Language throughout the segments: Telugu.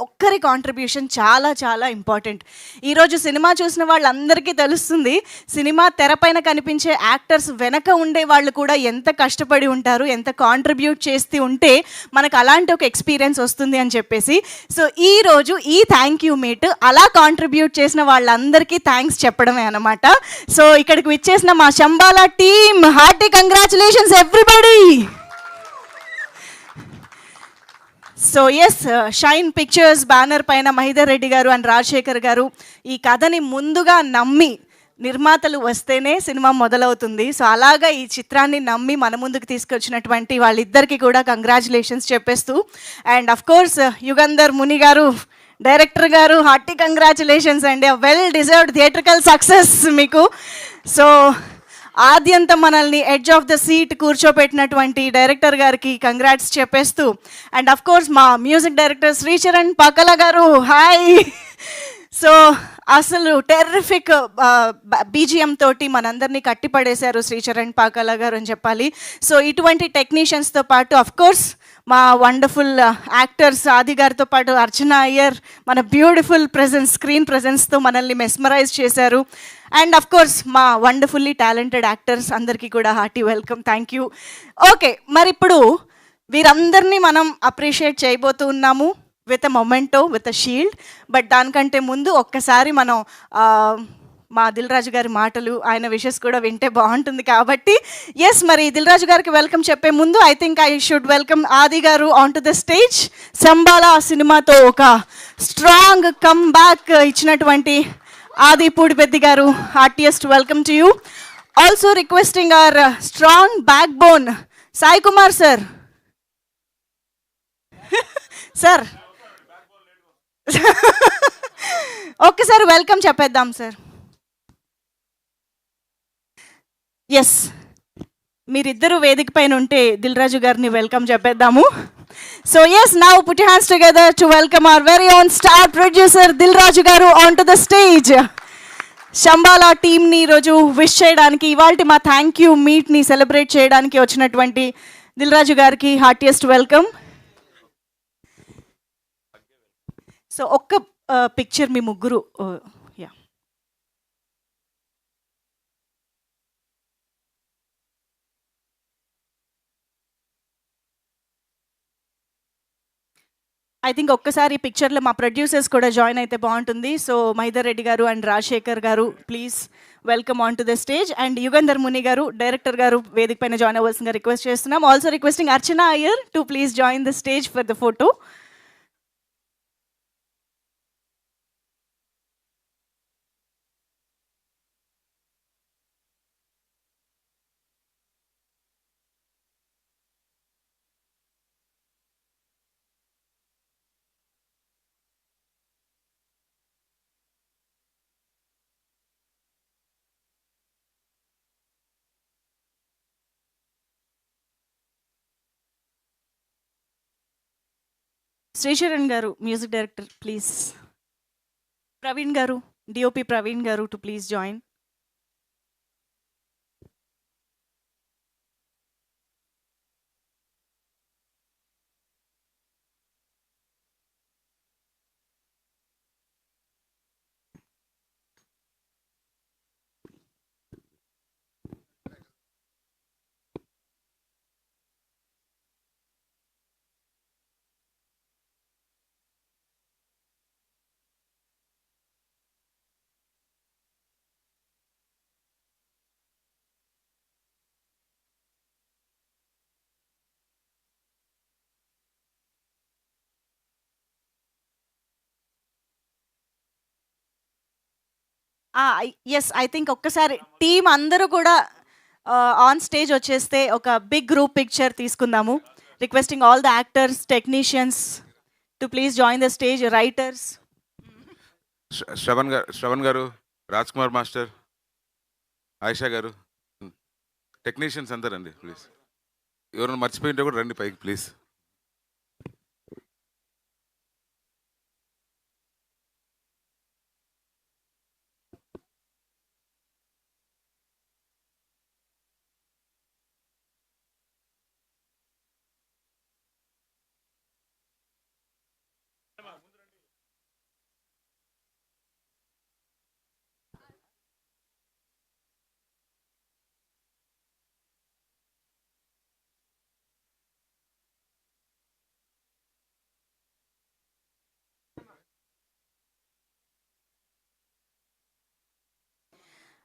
ఒక్కరి కాంట్రిబ్యూషన్ చాలా చాలా ఇంపార్టెంట్. ఈరోజు సినిమా చూసిన వాళ్ళందరికీ తెలుస్తుంది, సినిమా తెరపైన కనిపించే యాక్టర్స్ వెనక ఉండే వాళ్ళు కూడా ఎంత కష్టపడి ఉంటారు, ఎంత కాంట్రిబ్యూట్ చేస్తూ ఉంటే మనకు అలాంటి ఒక ఎక్స్పీరియన్స్ వస్తుంది అని చెప్పేసి. సో ఈరోజు ఈ థ్యాంక్ యూ మీట్ అలా కాంట్రిబ్యూట్ చేసిన వాళ్ళందరికీ థ్యాంక్స్ చెప్పడమే అనమాట. సో ఇక్కడికి విచ్చేసిన మా Shambhala team, hearty congratulations everybody. So yes, Shine Pictures banner పైన మహీధర్ రెడ్డి గారు అండ్ రాజశేఖర్ గారు ఈ కథని ముందుగా నమ్మి, నిర్మాతలు వస్తేనే సినిమా మొదలవుతుంది, సో అలాగా ఈ చిత్రాన్ని నమ్మి మన ముందుకు తీసుకొచ్చినటువంటి వాళ్ళిద్దరికీ కూడా కంగ్రాచులేషన్స్ చెప్పేస్తూ, and of course Yugandhar Muni గారు, డైరెక్టర్ గారు, హార్టీ కంగ్రాచులేషన్స్ అండి, వెల్ డిజర్వ్డ్ థియేట్రికల్ సక్సెస్ మీకు. సో ఆద్యంతం మనల్ని ఎడ్జ్ ఆఫ్ ద సీట్ కూర్చోపెట్టినటువంటి డైరెక్టర్ గారికి కంగ్రాట్స్ చెప్పేస్తూ, అండ్ అఫ్ కోర్స్ మా మ్యూజిక్ డైరెక్టర్ శ్రీచరణ్ పాకల గారు, హాయ్. సో అసలు టెర్రిఫిక్ బీజిఎం తోటి మనందరినీ కట్టిపడేశారు శ్రీచరణ్ పాకల గారు అని చెప్పాలి. సో ఇటువంటి టెక్నీషియన్స్తో పాటు అఫ్ కోర్స్ మా వండర్ఫుల్ యాక్టర్స్ ఆది గారితో పాటు అర్చన అయ్యర్ మన బ్యూటిఫుల్ ప్రెజెన్స్, స్క్రీన్ ప్రెజెన్స్తో మనల్ని మెస్మరైజ్ చేశారు. అండ్ అఫ్ కోర్స్ మా వండర్ఫుల్లీ టాలెంటెడ్ యాక్టర్స్ అందరికీ కూడా hearty welcome, thank you. Okay, మరి ఇప్పుడు వీరందరినీ మనం అప్రిషియేట్ చేయబోతూ ఉన్నాము with a memento, with a shield. But దానికంటే ముందు ఒక్కసారి మనం మా దిల్ రాజు గారి మాటలు, ఆయన విషెస్ కూడా వింటే బాగుంటుంది కాబట్టి ఎస్, మరి దిల్ రాజు గారికి వెల్కమ్ చెప్పే ముందు I think I should welcome Adi గారు on to the stage. Shambhala సినిమాతో ఒక స్ట్రాంగ్ కమ్ బ్యాక్ ఇచ్చినటువంటి ఆది పూడిపెద్ది గారు, heartiest welcome to you. Also requesting our strong backbone Sai Kumar sir. Sir ఒక్కసారి వెల్కమ్ చెప్పేద్దాం సార్. ఎస్, మీరిద్దరూ వేదిక పైన ఉంటే దిల్ రాజు గారిని వెల్కమ్ చెప్పేద్దాము. So yes, now put your hands together to welcome our very own star producer Dil Raju గారు on to the stage. Shambhala టీమ్ని ఈరోజు విష్ చేయడానికి, ఇవాళ మా థ్యాంక్ యూ మీట్ని సెలబ్రేట్ చేయడానికి వచ్చినటువంటి దిల్ రాజు గారికి హార్టియెస్ట్ వెల్కమ్. సో ఒక్క పిక్చర్ మీ ముగ్గురు, యా. ఐ థింక్ ఒక్కసారి ఈ పిక్చర్లో మా ప్రొడ్యూసర్స్ కూడా జాయిన్ అయితే బాగుంటుంది. సో మహీధర్ రెడ్డి గారు and Rajasekhar garu, please welcome on to the stage. And Yugandhar Muni గారు, డైరెక్టర్ గారు వేదిక పైన జాయిన్ అవ్వాల్సిందిగా రిక్వెస్ట్ చేస్తున్నాం. Also requesting Archana Iyer to please join the stage for the photo. Sricharan garu, music director, please. Praveen garu, DOP Praveen garu to please join. Yes, I think ఒక్కసారి టీం అందరూ కూడా ఆన్ స్టేజ్ వచ్చేస్తే ఒక బిగ్ గ్రూప్ పిక్చర్ తీసుకుందాము. Requesting all the actors, technicians to please join the stage, writers. Shravan గారు, రాజ్ కుమార్ మాస్టర్, ఆయిషా గారు, టెక్నీషియన్స్ అందరు రండి ప్లీజ్. ఎవరైనా మర్చిపోయింటే కూడా రండి పైకి please.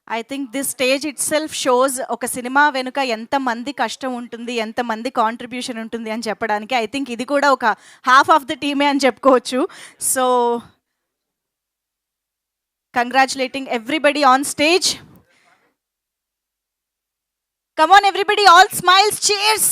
I think this stage it self shows ఒక సినిమా వెనుక ఎంతమంది కష్టం ఉంటుంది, ఎంతమంది కాంట్రిబ్యూషన్ ఉంటుంది అని చెప్పడానికి. ఐ థింక్ ఇది కూడా ఒక హాఫ్ ఆఫ్ ద టీమే అని చెప్పుకోవచ్చు. So congratulating everybody on stage. Come on everybody, all smiles, cheers.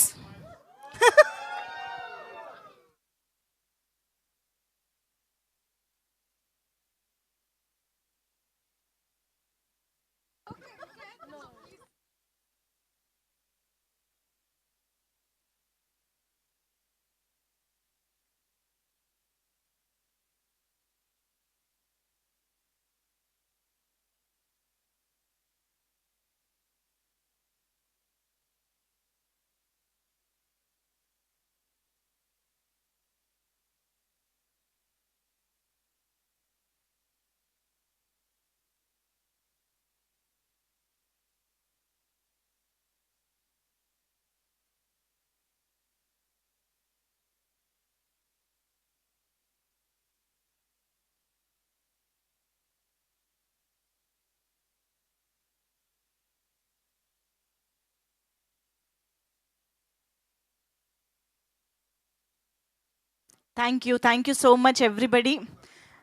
Thank you so much everybody.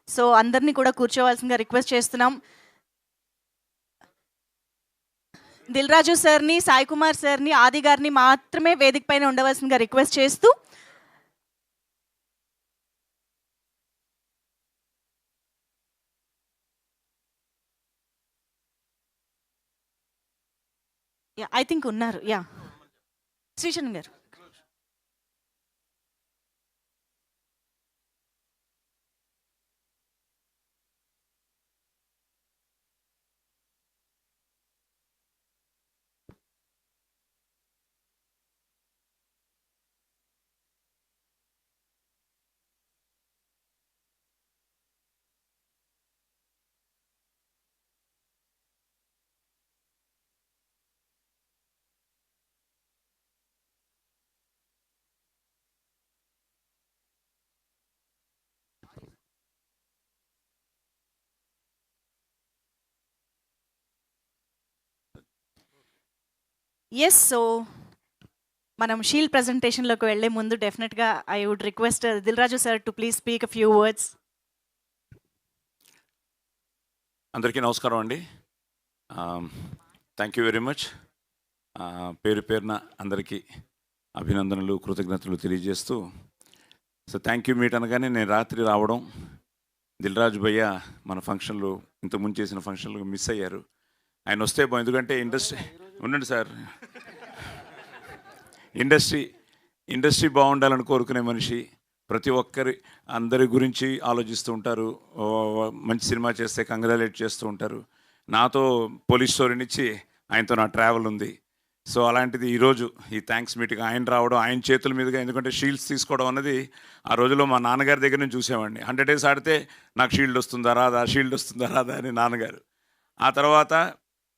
So అందరినీ కూడా కూర్చోవాల్సిందిగా రిక్వెస్ట్ చేస్తున్నాం. దిల్ రాజు సార్ని, సాయి కుమార్ సార్ని, ఆది గారిని మాత్రమే వేదిక పైన ఉండవలసిందిగా రిక్వెస్ట్ చేస్తూ ఐ థింక్ ఉన్నారు. శ్రీచరణ్ గారు. సో మనం షీల్డ్ ప్రజెంటేషన్లోకి వెళ్ళే ముందు డెఫినెట్గా I would request Dil Raju sir to please speak a few words. అందరికీ నమస్కారం అండి. Thank you very much. పేరు పేరున అందరికీ అభినందనలు, కృతజ్ఞతలు తెలియజేస్తూ, సో థ్యాంక్ యూ మీట్ అనగానే నేను రాత్రి రావడం, దిల్ రాజు భయ్య మన ఫంక్షన్లు ఇంతకుముందు చేసిన ఫంక్షన్లు మిస్ అయ్యారు. ఆయన వస్తే ఎందుకంటే ఇండస్ట్రీ ఉండండి సార్, ఇండస్ట్రీ బాగుండాలని కోరుకునే మనిషి, ప్రతి ఒక్కరి అందరి గురించి ఆలోచిస్తూ ఉంటారు. మంచి సినిమా చేస్తే కంగ్రాచులేట్ చేస్తూ ఉంటారు. నాతో పోలీస్ స్టోరీనిచ్చి ఆయనతో నా ట్రావెల్ ఉంది. సో అలాంటిది ఈరోజు ఈ థ్యాంక్స్ మీటింగ్ ఆయన రావడం, ఆయన చేతుల మీదుగా, ఎందుకంటే షీల్డ్స్ తీసుకోవడం అన్నది ఆ రోజులో మా నాన్నగారి దగ్గర నుంచి చూసేవాడిని. 100 days ఆడితే నాకు షీల్డ్ వస్తుందా రాదా, షీల్డ్ వస్తుందా రాదా అని నాన్నగారు. ఆ తర్వాత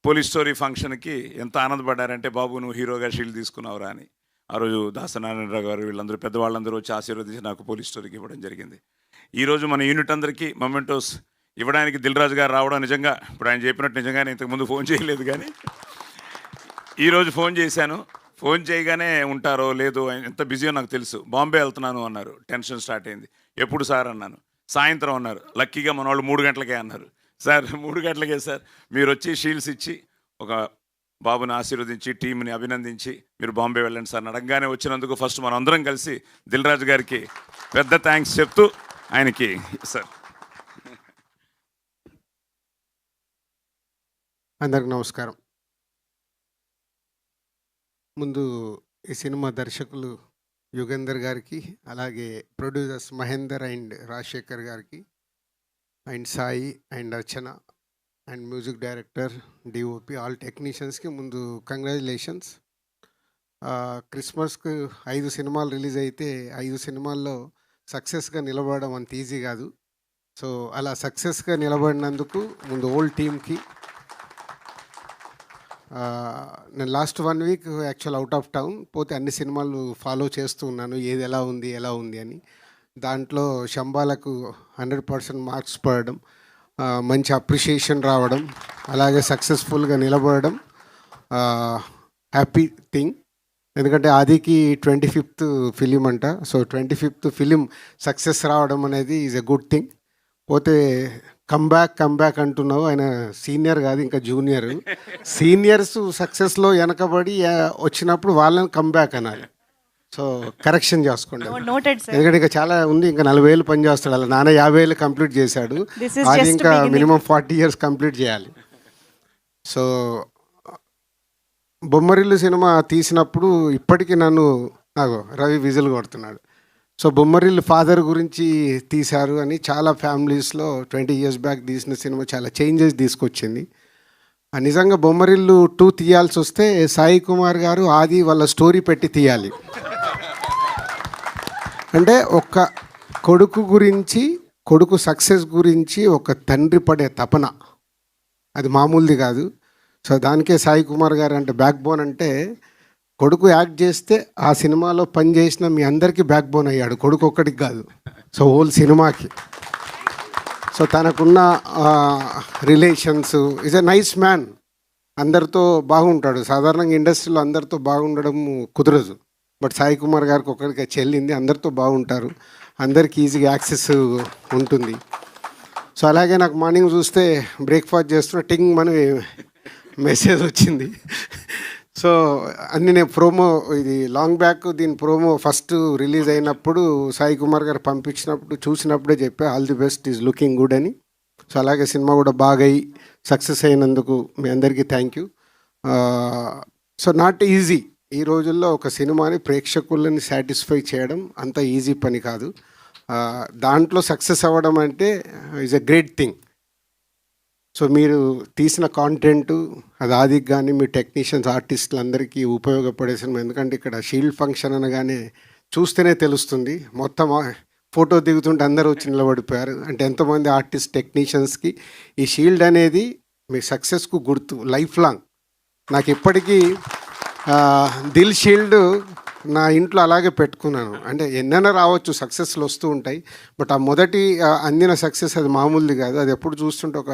పోలీస్ స్టోరీ ఫంక్షన్కి ఎంత ఆనందపడ్డారంటే, బాబు నువ్వు హీరోగా షీల్డ్ తీసుకున్నావురా అని. ఆ రోజు దాసనారాయణరావు గారు వీళ్ళందరూ పెద్దవాళ్ళందరూ వచ్చి ఆశీర్వదించి నాకు పోలీస్ స్టోరీకి ఇవ్వడం జరిగింది. ఈరోజు మన యూనిట్ అందరికీ మొమెంటోస్ ఇవ్వడానికి దిల్ రాజు గారు రావడం నిజంగా, ఇప్పుడు ఆయన చెప్పినట్టు నిజంగానే ఇంతకుముందు ఫోన్ చేయలేదు, కానీ ఈరోజు ఫోన్ చేశాను. ఫోన్ చేయగానే ఉంటారో లేదో, ఎంత బిజీయో నాకు తెలుసు. బాంబే వెళ్తున్నాను అన్నారు. టెన్షన్ స్టార్ట్ అయింది. ఎప్పుడు సార్ అన్నాను. సాయంత్రం అన్నారు. లక్కీగా మన వాళ్ళు 3 గంటలకే అన్నారు. సార్ 3 గంటలకే సార్, మీరు వచ్చి షీల్డ్స్ ఇచ్చి ఒక బాబుని ఆశీర్వదించి టీంని అభినందించి మీరు బాంబే వెళ్ళండి సార్ అడగగానే వచ్చినందుకు ఫస్ట్ మనం అందరం కలిసి దిల్ రాజు గారికి పెద్ద థ్యాంక్స్ చెప్తూ ఆయనకి సార్. అందరికి నమస్కారం. ముందు ఈ సినిమా దర్శకులు యుగేందర్ గారికి, అలాగే ప్రొడ్యూసర్స్ మహేందర్ అండ్ రాజశేఖర్ గారికి, and Sai and Archana and music director, DOP, all టెక్నీషియన్స్కి ముందు కంగ్రాచులేషన్స్. క్రిస్మస్కు 5 సినిమాలు రిలీజ్ అయితే 5 సినిమాల్లో సక్సెస్గా నిలబడడం అంత ఈజీ కాదు. సో అలా సక్సెస్గా నిలబడినందుకు ముందు ఓల్డ్ టీమ్కి, నేను last 1 week actual out of town, పోతే అన్ని సినిమాలు ఫాలో చేస్తూ ఉన్నాను, ఏది ఎలా ఉంది అని. దాంట్లో శంబాలకు 100% మార్క్స్ పడడం, మంచి అప్రిషియేషన్ రావడం, అలాగే సక్సెస్ఫుల్గా నిలబడడం హ్యాపీ థింగ్. ఎందుకంటే ఆదికి 25th ఫిలిం అంట. సో 25th ఫిలిం సక్సెస్ రావడం అనేది ఈజ్ ఎ గుడ్ థింగ్. పోతే కమ్బ్యాక్ అంటున్నావు, ఆయన సీనియర్ కాదు ఇంకా జూనియర్. సీనియర్స్ సక్సెస్లో వెనకబడి వచ్చినప్పుడు వాళ్ళని కమ్బ్యాక్ అనాలి. సో కరెక్షన్ చేసుకోండి. Noted sir. ఎందుకంటే ఇంకా చాలా ఉంది, ఇంకా 40 ఏళ్ళు పని చేస్తాడు. అలా నాన్న 50 ఏళ్ళు కంప్లీట్ చేశాడు, This is అది just ఇంకా beginning. మినిమం 40 years కంప్లీట్ చేయాలి. సో బొమ్మరిల్లు సినిమా తీసినప్పుడు ఇప్పటికీ నాకు రవి విజిల్ కొడుతున్నాడు. సో బొమ్మరిల్లు ఫాదర్ గురించి తీశారు అని చాలా ఫ్యామిలీస్లో 20 years బ్యాక్ తీసిన సినిమా చాలా చేంజెస్ తీసుకొచ్చింది. నిజంగా బొమ్మరిల్లు 2 తీయాల్సి వస్తే సాయి కుమార్ గారు ఆది వాళ్ళ స్టోరీ పెట్టి తీయాలి. అంటే ఒక కొడుకు గురించి, కొడుకు సక్సెస్ గురించి ఒక తండ్రి పడే తపన అది మామూలుది కాదు. సో దానికే సాయి కుమార్ గారు అంటే బ్యాక్ బోన్. అంటే కొడుకు యాక్ట్ చేస్తే ఆ సినిమాలో పనిచేసిన మీ అందరికీ బ్యాక్ బోన్ అయ్యాడు, కొడుకు ఒక్కడికి కాదు, సో హోల్ సినిమాకి. సో తనకున్న relations, is a nice man, అందరితో బాగుంటాడు. సాధారణంగా ఇండస్ట్రీలో అందరితో బాగుండడం కుదరదు, బట్ సాయి కుమార్ గారికి ఒక్కడికి చెల్లింది, అందరితో బాగుంటారు, అందరికి ఈజీగా యాక్సెస్ ఉంటుంది. సో అలాగే నాకు మార్నింగ్ చూస్తే బ్రేక్ఫాస్ట్ చేస్తున్న టింగ్ మన మెసేజ్ వచ్చింది. సో అన్ని నేను ప్రోమో, ఇది లాంగ్ బ్యాక్, దీని ప్రోమో ఫస్ట్ రిలీజ్ అయినప్పుడు సాయి కుమార్ గారు పంపించినప్పుడు చూసినప్పుడే చెప్పా all the best, is looking good అని. సో అలాగే సినిమా కూడా బాగా అయ్యి సక్సెస్ అయినందుకు మీ అందరికీ thank you. So not easy, ఈ రోజుల్లో ఒక సినిమాని ప్రేక్షకులని సాటిస్ఫై చేయడం అంత ఈజీ పని కాదు. దాంట్లో సక్సెస్ అవ్వడం అంటే is a great thing. So మీరు తీసిన కాంటెంట్ అది ఆదికి కానీ మీ టెక్నీషియన్స్ ఆర్టిస్టులు అందరికీ ఉపయోగపడే సినిమా. ఎందుకంటే ఇక్కడ షీల్డ్ ఫంక్షన్ అనగానే చూస్తేనే తెలుస్తుంది, మొత్తం ఫోటో దిగుతుంటే అందరూ వచ్చి నిలబడిపోయారు. అంటే ఎంతోమంది ఆర్టిస్ట్ టెక్నీషియన్స్కి ఈ షీల్డ్ అనేది మీ సక్సెస్కు గుర్తు లైఫ్ లాంగ్. నాకు ఇప్పటికీ దిల్ షీల్డ్ నా ఇంట్లో అలాగే పెట్టుకున్నాను. అంటే ఎన్నైనా రావచ్చు, సక్సెస్లు వస్తూ ఉంటాయి, బట్ ఆ మొదటి అందిన సక్సెస్ అది మామూలుది కాదు. అది ఎప్పుడు చూస్తుంటే ఒక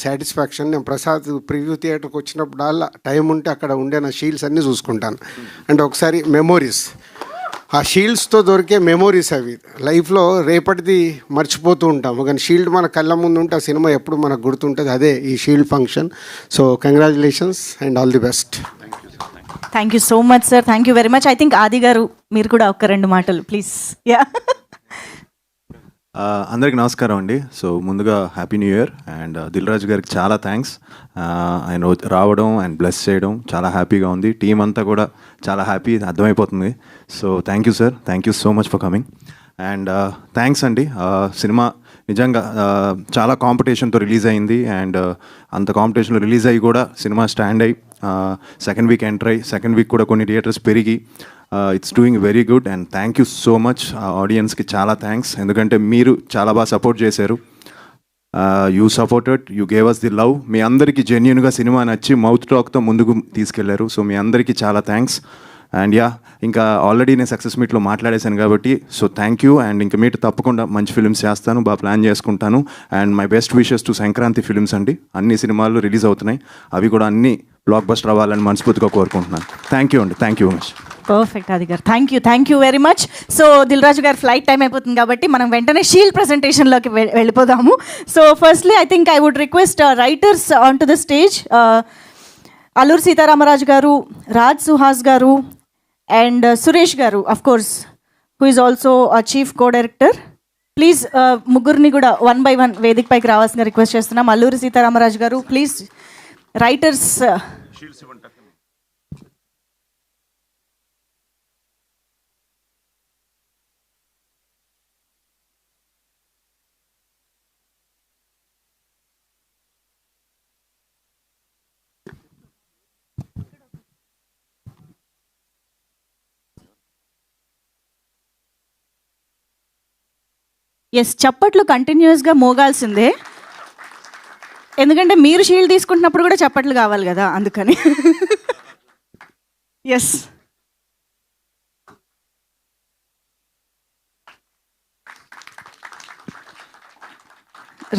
సాటిస్ఫాక్షన్. నేను ప్రసాద్ ప్రివ్యూ థియేటర్కి వచ్చినప్పుడల్లా టైం ఉంటే అక్కడ ఉండే నా షీల్డ్స్ అన్నీ చూసుకుంటాను. అంటే ఒకసారి మెమోరీస్, ఆ షీల్డ్స్తో దొరికే మెమోరీస్ అవి లైఫ్లో రేపటిది మర్చిపోతూ ఉంటాము, కానీ షీల్డ్ మన కళ్ళ ముందు ఉంటే ఆ సినిమా ఎప్పుడు మనకు గుర్తుంటుంది. అదే ఈ shield function. So congratulations and all the best. Thank you so much sir, thank you very much. I think ఆది గారు మీరు కూడా ఒక 2 మాటలు ప్లీజ్. యా. అందరికి నమస్కారం అండి. సో ముందుగా happy new year. And Dil Raju గారికి చాలా థ్యాంక్స్, ఆయన రావడం అండ్ బ్లెస్ చేయడం చాలా హ్యాపీగా ఉంది. టీం అంతా కూడా చాలా హ్యాపీ, అర్థమైపోతుంది. So thank you sir, thank you so much for coming. And thanks అండి. సినిమా నిజంగా చాలా కాంపిటీషన్తో రిలీజ్ అయింది, అండ్ అంత కాంపిటీషన్లో రిలీజ్ అయ్యి కూడా సినిమా స్టాండ్ అయ్యి సెకండ్ వీక్ ఎంటర్ అయ్యి సెకండ్ వీక్ కూడా కొన్ని థియేటర్స్ పెరిగి it's doing very good. And thank you so much ఆడియన్స్కి, చాలా థ్యాంక్స్. ఎందుకంటే మీరు చాలా బాగా సపోర్ట్ చేశారు. You supported, you gave us the love. మీ అందరికీ జెన్యున్గా సినిమా నచ్చి మౌత్ టాక్తో ముందుకు తీసుకెళ్లారు. సో మీ అందరికీ చాలా థ్యాంక్స్. అండ్ యా, ఇంకా ఆల్రెడీ నేను సక్సెస్ మీట్లో మాట్లాడేశాను కాబట్టి సో థ్యాంక్ యూ. అండ్ ఇంకా మీట్ తప్పకుండా మంచి ఫిల్మ్స్ చేస్తాను, బాగా ప్లాన్ చేసుకుంటాను. And my best wishes to Sankranti films అండి. అన్ని సినిమాలు రిలీజ్ అవుతున్నాయి, అవి కూడా అన్ని బ్లాక్ బస్టర్ అవ్వాలని మనస్ఫూర్తిగా కోరుకుంటున్నాను. థ్యాంక్ యూ అండి, thank you much. Perfect Adi గారు, thank you very much. So Dil Raju గారు ఫ్లైట్ టైం అయిపోతుంది కాబట్టి మనం వెంటనే షీల్డ్ ప్రెజెంటేషన్లోకి వెళ్ళిపోదాము. So firstly I think I would request writers on to the stage. Alluri Sitaramaraju garu, Raj Suhas garu and Suresh garu, of course who is also chief co director. Please ముగ్గురిని కూడా 1 by 1 వేదిక పైకి రావాల్సిన రిక్వెస్ట్ చేస్తున్నాం. అల్లూరి సీతారామరాజు గారు ప్లీజ్. రైటర్స్ ఎస్, చప్పట్లు కంటిన్యూస్గా మోగాల్సిందే, ఎందుకంటే మీరు షీల్డ్ తీసుకుంటున్నప్పుడు కూడా చప్పట్లు కావాలి కదా, అందుకని. ఎస్.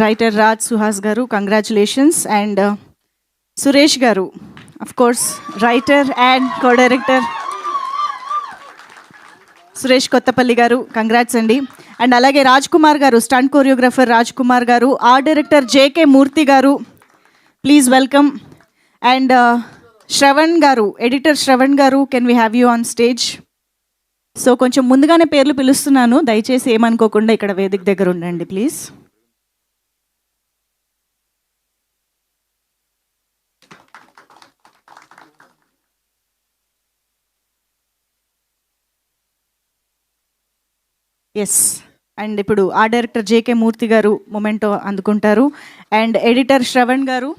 రైటర్ రాజ్ సుహాస్ గారు, congratulations. And Suresh garu, of course writer and co director Suresh Kothapalli గారు, కంగ్రాట్స్ అండి. అండ్ అలాగే రాజ్ కుమార్ గారు, స్టంట్ కొరియోగ్రాఫర్ రాజ్ కుమార్ గారు, ఆర్ట్ డైరెక్టర్ జేకే మూర్తి గారు, ప్లీజ్ వెల్కమ్. అండ్ శ్రవణ్ గారు, ఎడిటర్ శ్రవణ్ గారు, can we have you on stage? So కొంచెం ముందుగానే పేర్లు పిలుస్తున్నాను, దయచేసి ఏమనుకోకుండా ఇక్కడ వేదిక దగ్గర ఉండండి ప్లీజ్. ఎస్. అండ్ ఇప్పుడు ఆ డైరెక్టర్ జేకే మూర్తి గారు మొమెంటో అందుకుంటారు. అండ్ ఎడిటర్ శ్రవణ్ గారు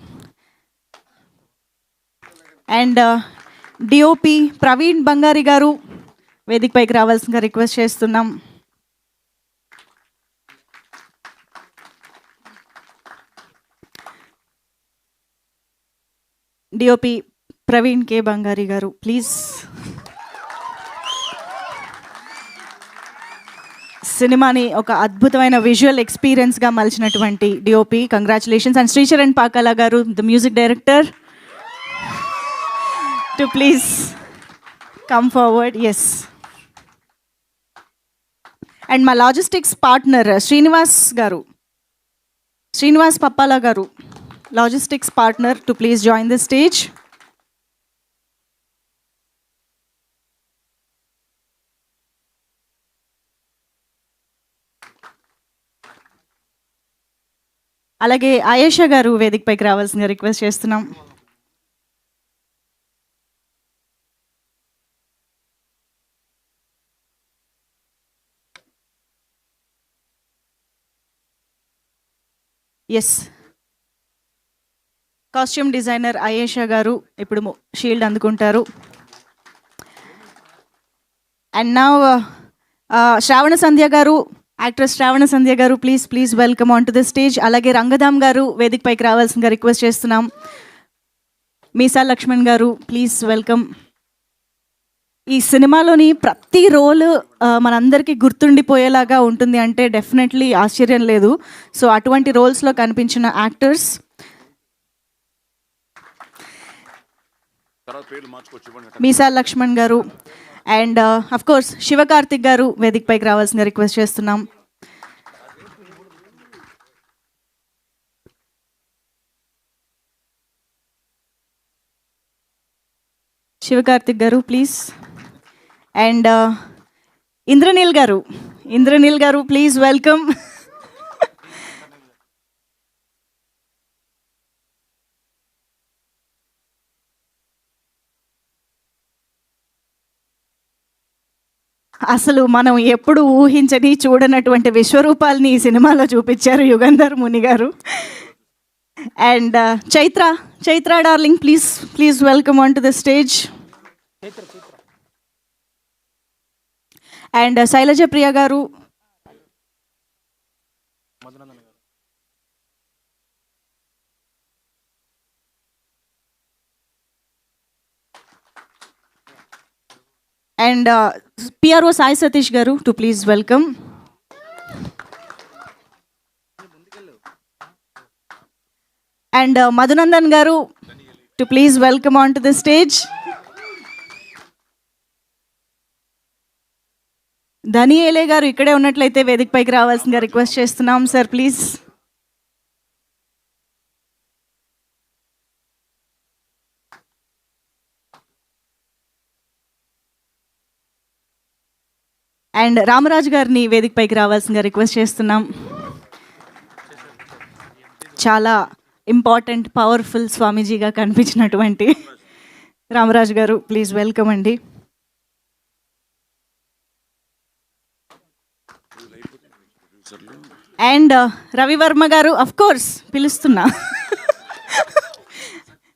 అండ్ డిఓపి ప్రవీణ్ బంగారి గారు వేదికపైకి రావాల్సిందిగా రిక్వెస్ట్ చేస్తున్నాం. డిఓపి ప్రవీణ్ కే బంగారి గారు ప్లీజ్. సినిమాని ఒక అద్భుతమైన విజువల్ ఎక్స్పీరియన్స్గా మలిచినటువంటి DOP, congratulations. And Sricharan Pakala గారు, the music director, to please come forward. Yes. And మా లాజిస్టిక్స్ పార్ట్నర్ శ్రీనివాస్ గారు, శ్రీనివాస్ పప్పాల గారు, logistics partner, to please join the stage. అలాగే ఆయేషా గారు వేదికపైకి రావాల్సిందిగా రిక్వెస్ట్ చేస్తున్నాం. ఎస్. కాస్ట్యూమ్ డిజైనర్ ఆయేషా గారు ఇప్పుడు షీల్డ్ అందుకుంటారు. అండ్ నా శ్రావణ సంధ్య గారు, యాక్ట్రెస్ శ్రావణ సంధ్య గారు, please welcome on to the stage. అలాగే రంగధామ్ గారు వేదికపైకి రావాల్సిందిగా రిక్వెస్ట్ చేస్తున్నాం. మీసా లక్ష్మణ్ గారు, ప్లీజ్ వెల్కమ్. ఈ సినిమాలోని ప్రతి రోల్ మనందరికీ గుర్తుండిపోయేలాగా ఉంటుంది అంటే డెఫినెట్లీ ఆశ్చర్యం లేదు. సో అటువంటి రోల్స్లో కనిపించిన యాక్టర్స్ మీసా లక్ష్మణ్ గారు అండ్ అఫ్ కోర్స్ శివకార్తిక్ గారు వేదికపైకి రావాల్సిందిగా రిక్వెస్ట్ చేస్తున్నాం. శివకార్తిక్ గారు ప్లీజ్. అండ్ ఇంద్రనీల్ గారు ప్లీజ్ వెల్కమ్. అసలు మనం ఎప్పుడు ఊహించని చూడనటువంటి విశ్వరూపాలని ఈ సినిమాలో చూపించారు యుగంధర్ ముని గారు. And Chaitra darling, please welcome on to the stage. And Sailaja Priya గారు, అండ్ పిఆర్ఓ సాయి సతీష్ గారు, to please welcome. And Madhunandan గారు, to please welcome on to the stage. ధనియేలే గారు ఇక్కడే ఉన్నట్లయితే వేదికపైకి రావాల్సిందిగా రిక్వెస్ట్ చేస్తున్నాం సార్, ప్లీజ్. అండ్ రామరాజు గారిని వేదికపైకి రావాల్సిందిగా రిక్వెస్ట్ చేస్తున్నాం. చాలా ఇంపార్టెంట్ పవర్ఫుల్ స్వామీజీగా కనిపించినటువంటి రామరాజు గారు, ప్లీజ్ వెల్కమ్ అండి. అండ్ రవివర్మ గారు, అఫ్ కోర్స్ పిలుస్తున్నా,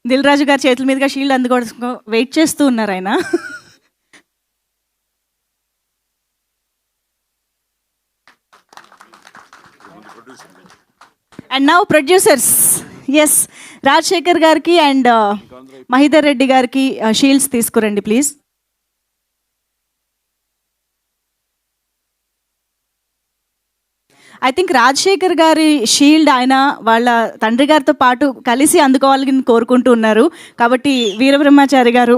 దిల్ రాజు గారి చేతుల మీదుగా షీల్డ్ అందుకోవడం వెయిట్ చేస్తూ ఉన్నారు ఆయన. And now producers, yes, Rajasekhar గారికి అండ్ మహిధర్ రెడ్డి గారికి షీల్డ్స్ తీసుకురండి ప్లీజ్. ఐ థింక్ రాజశేఖర్ గారి షీల్డ్ ఆయన వాళ్ళ తండ్రి గారితో పాటు కలిసి అందుకోవాలని కోరుకుంటూ ఉన్నారు. కాబట్టి వీరబ్రహ్మచారి గారు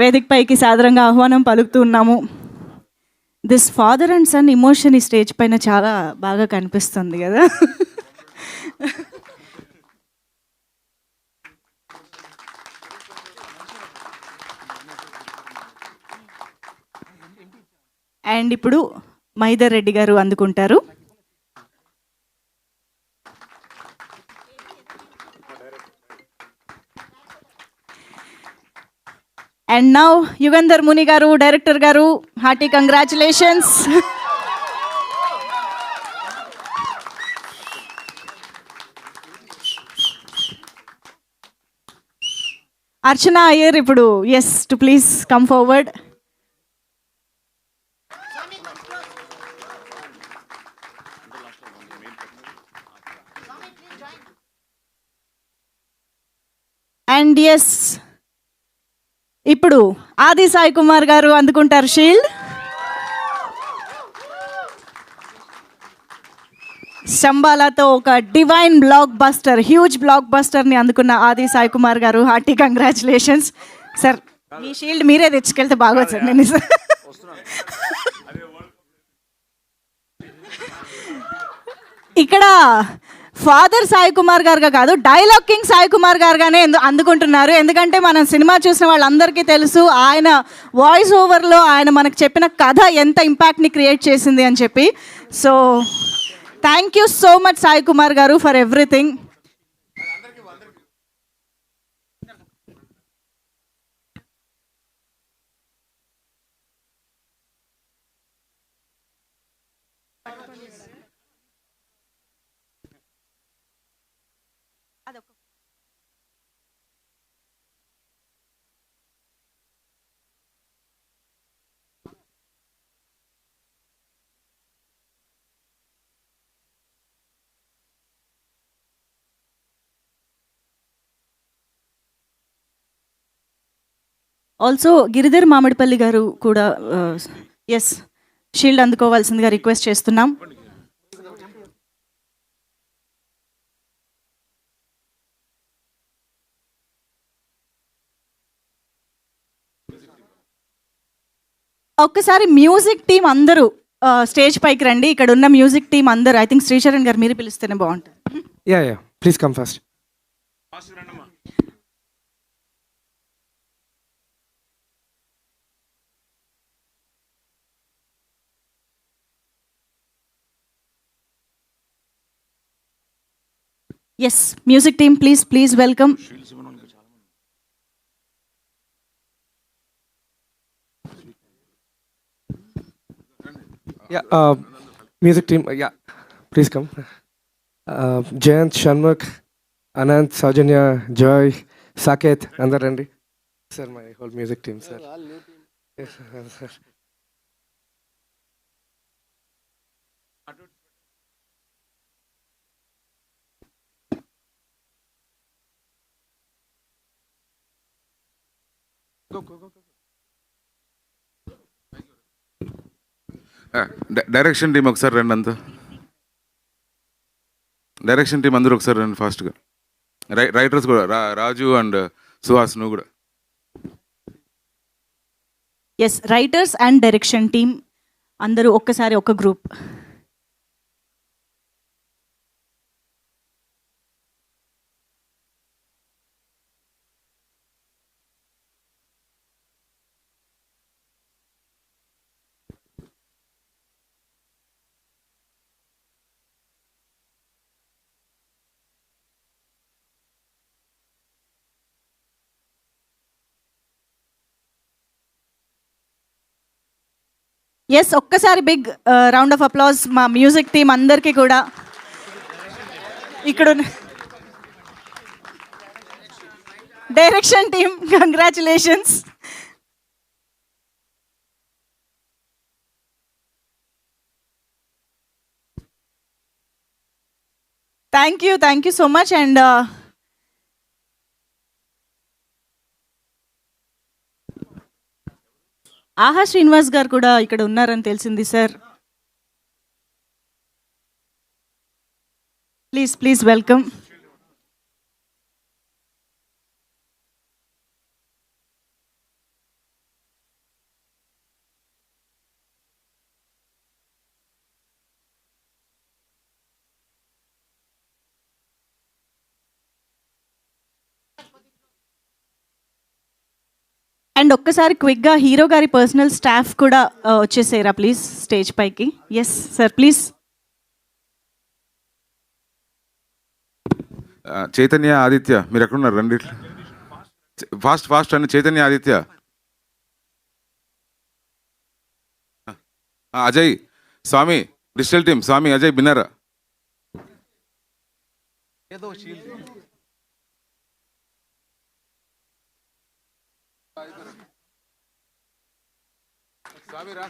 వేదిక పైకి సాదరంగా ఆహ్వానం పలుకుతూ ఉన్నాము. This father and son emotion ఈ స్టేజ్ పైన చాలా బాగా కనిపిస్తుంది కదా. అండ్ ఇప్పుడు మహిదర్ రెడ్డి గారు అందుకుంటారు. అండ్ నౌ యుగంధర్ ముని గారు, డైరెక్టర్ గారు, హార్టీ కంగ్రాచులేషన్స్. అర్చన అయ్యర్ ఇప్పుడు yes to please come forward. And yes ఇప్పుడు ఆది సాయి కుమార్ గారు అందుకుంటారు షీల్డ్. శంబాలాతో ఒక డివైన్ బ్లాక్ బస్టర్, హ్యూజ్ బ్లాక్ బస్టర్ని అందుకున్న ఆది సాయి కుమార్ గారు, హార్టీ కంగ్రాచులేషన్స్ సార్. మీ షీల్డ్ మీరే తెచ్చుకెళ్తే బాగోదు సార్. నేను ఇక్కడ ఫాదర్ సాయి కుమార్ గారుగా కాదు, డైలాగ్ కింగ్ సాయి కుమార్ గారుగానే అందుకుంటున్నారు. ఎందుకంటే మనం సినిమా చూసిన వాళ్ళందరికీ తెలుసు ఆయన వాయిస్ ఓవర్లో ఆయన మనకు చెప్పిన కథ ఎంత ఇంపాక్ట్ని క్రియేట్ చేసింది అని చెప్పి. So thank you so much Sai Kumar గారు for everything. Also Giridhar Mamidipalli గారు కూడా ఎస్ షీల్డ్ అందుకోవాల్సిందిగా రిక్వెస్ట్ చేస్తున్నాం. ఒక్కసారి మ్యూజిక్ టీం అందరూ స్టేజ్ పైకి రండి. ఇక్కడ ఉన్న మ్యూజిక్ టీం అందరూ, ఐ థింక్ శ్రీచరణ్ గారు మీరు పిలిస్తేనే బాగుంటుంది. Yeah please come first. Yes music team please welcome. Music team please come. Jayanth, Shanmukh, Ananth, Soujanya, Joy, Saketh అందరు రండి sir. My whole music team sir. Direction team ఒకసారి రండి. అంతా డైరెక్షన్ టీం అందరూ ఒకసారి రండి ఫాస్ట్గా. రైటర్స్ కూడా రాజు అండ్ సుహాస్ నువ్వు కూడా. Yes writers and direction team అందరూ ఒక్కసారి ఒక గ్రూప్. ఎస్ ఒక్కసారి బిగ్ రౌండ్ ఆఫ్ అప్లాజ్ మా మ్యూజిక్ టీం అందరికీ కూడా. ఇక్కడ direction team congratulations. Thank you so much. And Aha Srinivas గారు కూడా ఇక్కడ ఉన్నారని తెలిసింది సార్. Please welcome. అండ్ ఒక్కసారి క్విక్గా హీరో గారి పర్సనల్ స్టాఫ్ కూడా వచ్చేసేరా ప్లీజ్ స్టేజ్ పైకి. Yes sir please. Chaitanya, Aditya మీరు ఎక్కడున్నారు? రండి ఫాస్ట్ అండి. చైతన్య, ఆదిత్య, అజయ్, స్వామి, డిజిటల్ టీమ్, స్వామి, అజయ్, బిన్నరా. స్వామి రా.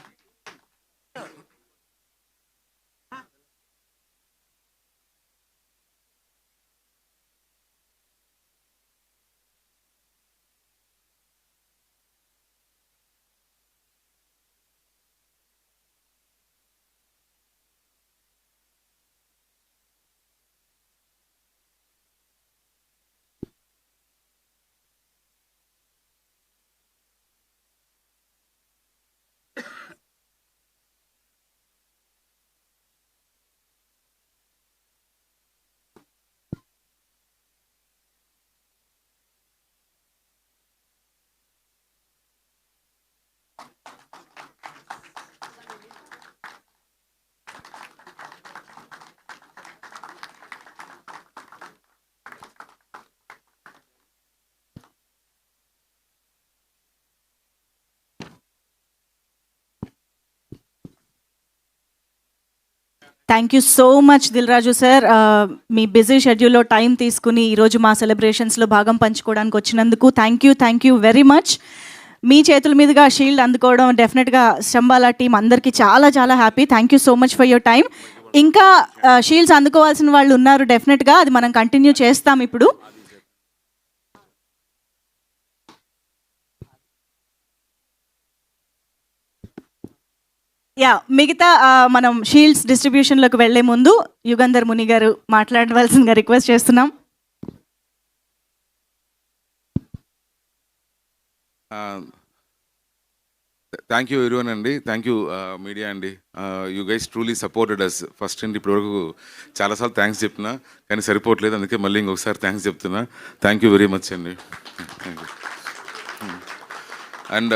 Thank you so much Dil Raju sir. మీ బిజీ షెడ్యూల్లో టైం తీసుకుని ఈరోజు మా సెలబ్రేషన్స్లో భాగం పంచుకోవడానికి వచ్చినందుకు థ్యాంక్ యూ వెరీ మచ్. మీ చేతుల మీదుగా షీల్డ్ అందుకోవడం డెఫినెట్గా శంబాలా టీం అందరికీ చాలా చాలా happy. Thank you so much for your time. ఇంకా షీల్డ్స్ అందుకోవాల్సిన వాళ్ళు ఉన్నారు డెఫినెట్గా, అది మనం కంటిన్యూ చేస్తాం ఇప్పుడు. మిగతా మనం షీల్డ్స్ డిస్ట్రిబ్యూషన్లోకి వెళ్లే ముందు యుగంధర్ ముని గారు మాట్లాడవలసిందిగా రిక్వెస్ట్ చేస్తున్నాం. థ్యాంక్ యూ ఎవరీవన్ అండి. థ్యాంక్ యూ మీడియా అండి. You guys truly supported us first అండి. ఇప్పటివరకు చాలాసార్లు థ్యాంక్స్ చెప్పినా కానీ సరిపోవట్లేదు, అందుకే మళ్ళీ ఇంకొకసారి థ్యాంక్స్ చెప్తున్నా. థ్యాంక్ యూ వెరీ మచ్ అండి. అండ్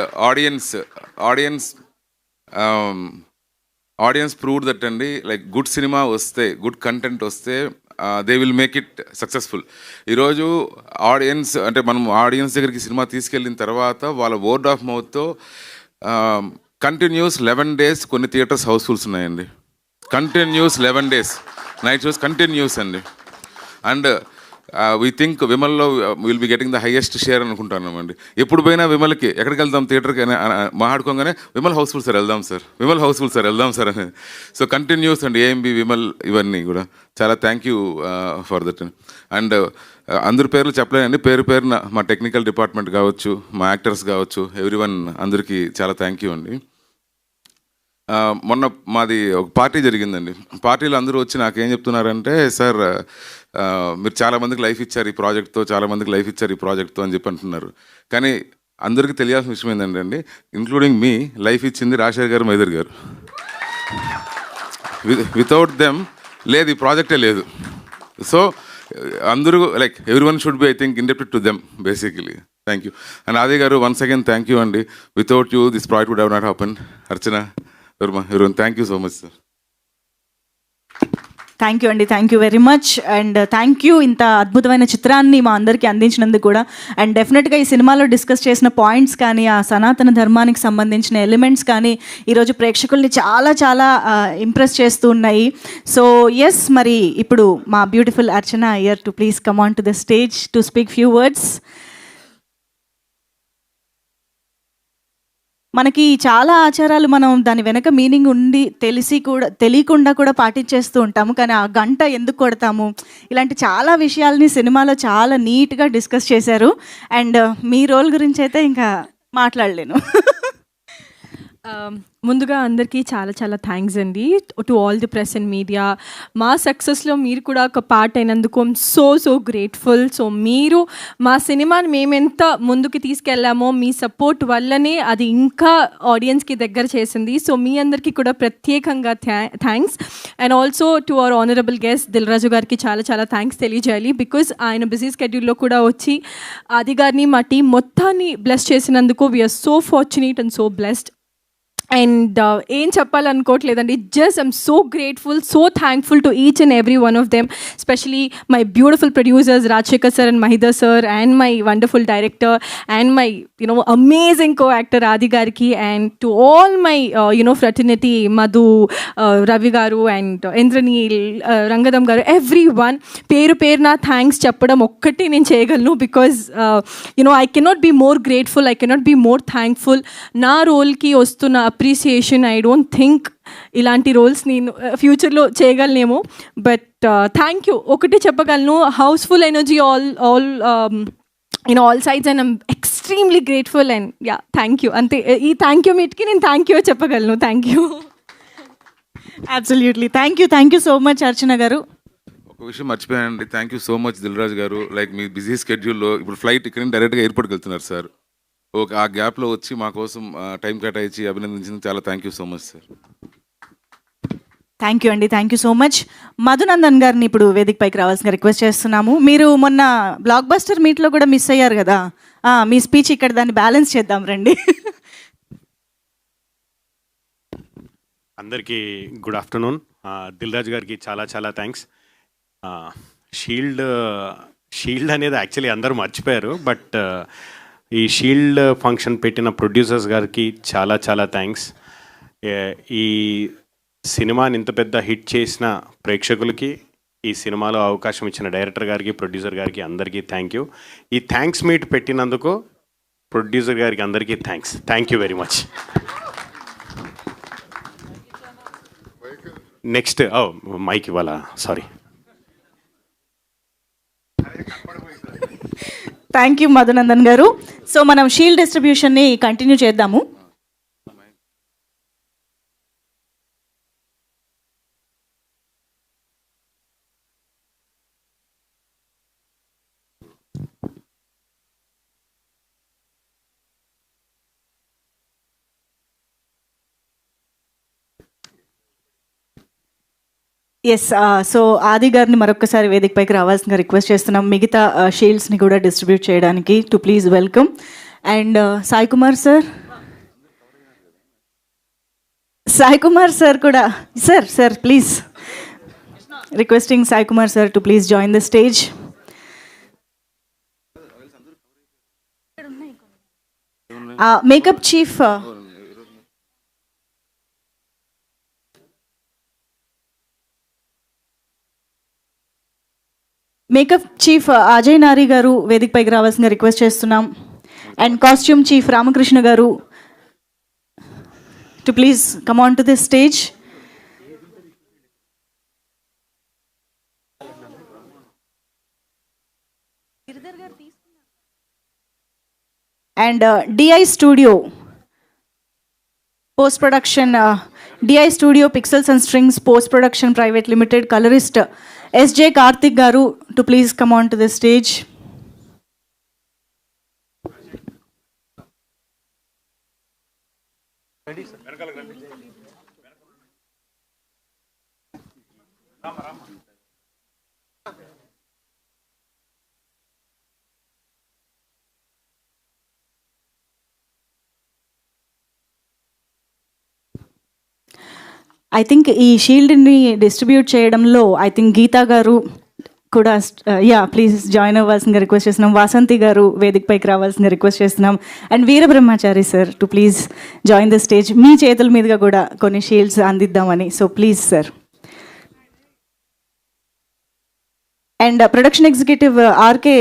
ఆడియన్స్ ప్రూవ్ దట్ అండి, లైక్ గుడ్ సినిమా వస్తే, గుడ్ కంటెంట్ వస్తే they will make it successful. ఈరోజు ఆడియన్స్ అంటే మనం ఆడియన్స్ దగ్గరికి సినిమా తీసుకెళ్ళిన తర్వాత వాళ్ళ వర్డ్ ఆఫ్ మౌత్తో కంటిన్యూస్ 11 days కొన్ని థియేటర్స్ హౌస్ఫుల్స్ ఉన్నాయండి. Continuous 11 days night shows continuous అండి. అండ్ వీ థింక్ విమల్లో will be getting the highest share అనుకుంటున్నామండి. ఎప్పుడు పోయినా విమల్కి ఎక్కడికి వెళ్దాం థియేటర్కి మాట్లాడుకోగానే విమల్ హౌస్ఫుల్ సార్ వెళ్దాం సార్, విమల్ హౌస్ఫుల్ సార్ వెళ్దాం సార్ అని. సో కంటిన్యూస్ అండి ఏఎంబి, విమల్, ఇవన్నీ కూడా చాలా thank you for that. And అందరి పేర్లు చెప్పలేనండి, పేరున మా టెక్నికల్ డిపార్ట్మెంట్ కావచ్చు, మా యాక్టర్స్ కావచ్చు, ఎవ్రీవన్ అందరికీ చాలా థ్యాంక్ యూ అండి. మొన్న మాది ఒక పార్టీ జరిగిందండి. పార్టీలో అందరూ వచ్చి నాకేం చెప్తున్నారంటే, సార్ మీరు చాలామందికి లైఫ్ ఇచ్చారు ఈ ప్రాజెక్ట్తో, చాలామందికి లైఫ్ ఇచ్చారు ఈ ప్రాజెక్ట్తో అని చెప్పి అంటున్నారు. కానీ అందరికీ తెలియాల్సిన విషయం ఏంటంటే, ఇంక్లూడింగ్ మీ, లైఫ్ ఇచ్చింది రాజశేఖర్ గారు, మైదర్ గారు. వితౌట్ దెమ్ లేదు, ఈ ప్రాజెక్టే లేదు. సో అందరూ like everyone should be, I think, indebted to them basically. Thank you. And Adi గారు, వన్స్ అగైన్ థ్యాంక్ యూ అండి. Without you this project would have not happen. Archana, Varma, everyone thank you so much sir. Thank you అండి, thank you very much. And thank you ఇంత అద్భుతమైన చిత్రాన్ని మా అందరికీ అందించినందుకు కూడా. అండ్ డెఫినెట్గా ఈ సినిమాలో డిస్కస్ చేసిన పాయింట్స్ కానీ, ఆ సనాతన ధర్మానికి సంబంధించిన ఎలిమెంట్స్ కానీ ఈరోజు ప్రేక్షకుల్ని చాలా చాలా ఇంప్రెస్ చేస్తూ ఉన్నాయి. సో ఎస్, మరి ఇప్పుడు మా beautiful Archana Iyer to please come on to the stage to speak few words. మనకి చాలా ఆచారాలు మనం దాని వెనక మీనింగ్ ఉండి తెలియకుండా కూడా పాటించేస్తూ ఉంటాము. కానీ ఆ గంట ఎందుకు కొడతాము, ఇలాంటి చాలా విషయాల్ని సినిమాలో చాలా నీట్గా డిస్కస్ చేశారు. అండ్ మీ రోల్ గురించి అయితే ఇంకా మాట్లాడలేను. ముందుగా అందరికీ చాలా చాలా థ్యాంక్స్ అండి to all the press and media. మా సక్సెస్లో మీరు కూడా ఒక పార్ట్ అయినందుకు ఐమ్ సో గ్రేట్ఫుల్. సో మీరు మా సినిమాని మేమెంత ముందుకు తీసుకెళ్ళామో మీ సపోర్ట్ వల్లనే అది ఇంకా ఆడియన్స్కి దగ్గర చేసింది. సో మీ అందరికీ కూడా ప్రత్యేకంగా thanks. And also to our honourable guest Dil Raju గారికి చాలా చాలా థ్యాంక్స్ తెలియజేయాలి. బికాజ్ ఆయన బిజీ స్కెడ్యూల్లో కూడా వచ్చి ఆది గారిని మా టీం మొత్తాన్ని బ్లెస్ చేసినందుకు we are so fortunate and so blessed. And ఏం చెప్పాలనుకోవట్లేదండి, just I'm so grateful, so thankful to each and every one of them, specially my beautiful producers Rajasekhar sir and Mahidhar sir, and my wonderful director and my amazing co actor Adi గారికి, and to all my fraternity Madhu, Ravi గారు అండ్ ఇంద్రనీల్, రంగదం గారు, ఎవ్రీ వన్ పేరు పేరున థ్యాంక్స్ చెప్పడం ఒక్కటే నేను చేయగలను. Because I cannot be more grateful, I cannot be more thankful. నా రోల్కి వస్తున్న అప్రిసియేషన్, ఐ డోంట్ థింక్ ఇలాంటి రోల్స్ నేను ఫ్యూచర్లో చేయగలనేమో. బట్ థ్యాంక్ యూ ఒకటే చెప్పగలను, housefull energy all sides and I'm extremely grateful. And yeah, thank you. అంతే, ఈ థ్యాంక్ యూ మీట్కి నేను థ్యాంక్ యూ చెప్పగలను. Thank you. Absolutely thank you so much Archana గారు. ఒక విషయం మర్చిపోయానండి, thank you so much Dil Raju గారు. లైక్ మీ బిజీ స్కెడ్యూల్లో ఇప్పుడు ఫ్లైట్ ఇక్కడ నుంచి డైరెక్ట్గా ఎయిర్పోర్ట్కి వెళ్తున్నారు సార్. ఆ గ్యాప్లో వచ్చి మా కోసం టైం కేటాయించి అభినందించింది చాలా thank you so much sir. Thank you అండి, thank you so much. Madhunandan గారిని ఇప్పుడు వేదిక పైకి రావాల్సిన రిక్వెస్ట్ చేస్తున్నాము. మీరు మొన్న బ్లాక్ బస్టర్ మీట్లో కూడా మిస్ అయ్యారు కదా, మీ స్పీచ్ ఇక్కడ దాన్ని బ్యాలెన్స్ చేద్దాం రండి. అందరికీ గుడ్ ఆఫ్టర్నూన్. దిల్ రాజు గారికి చాలా చాలా థ్యాంక్స్. షీల్డ్ అనేది యాక్చువల్లీ అందరూ మర్చిపోయారు, బట్ ఈ షీల్డ్ ఫంక్షన్ పెట్టిన ప్రొడ్యూసర్స్ గారికి చాలా చాలా థ్యాంక్స్. ఈ సినిమాని ఇంత పెద్ద హిట్ చేసిన ప్రేక్షకులకి, ఈ సినిమాలో అవకాశం ఇచ్చిన డైరెక్టర్ గారికి, ప్రొడ్యూసర్ గారికి అందరికీ థ్యాంక్ యూ. ఈ థ్యాంక్స్ మీట్ పెట్టినందుకు ప్రొడ్యూసర్ గారికి అందరికీ thank you very much. Next mic ఇవ్వాలా, sorry. Thank you Madhunandan garu. So మనం షీల్డ్ డిస్ట్రిబ్యూషన్ని కంటిన్యూ చేద్దాము. ఎస్, సో ఆది గారిని మరొకసారి వేదిక పైకి రావాల్సిందిగా రిక్వెస్ట్ చేస్తున్నాం. మిగతా షీల్డ్స్ని కూడా డిస్ట్రిబ్యూట్ చేయడానికి to please welcome. And Sai Kumar sir కూడా sir please requesting Sai Kumar sir to please join the stage. Makeup chief Ajay Nari గారు వేదిక పైకి రావాల్సిందిగా రిక్వెస్ట్ చేస్తున్నాం. అండ్ కాస్ట్యూమ్ చీఫ్ రామకృష్ణ గారు to please come on to this stage. And DI studio post production, DI studio pixels and strings post production private limited colourist SJ Karthik గారు to please come on to the stage. I think ఈ షీల్డ్ని డిస్ట్రిబ్యూట్ చేయడంలో ఐ థింక్ గీతా గారు కూడా ప్లీజ్ జాయిన్ అవ్వాల్సిందిగా రిక్వెస్ట్ చేస్తున్నాం. వాసంతి గారు వేదిక పైకి రావాల్సిందిగా రిక్వెస్ట్ చేస్తున్నాం. And Veerabrahmachari sir to please join the stage. మీ చేతుల మీదుగా కూడా కొన్ని షీల్డ్స్ అందిద్దామని, so please sir. And production executive RK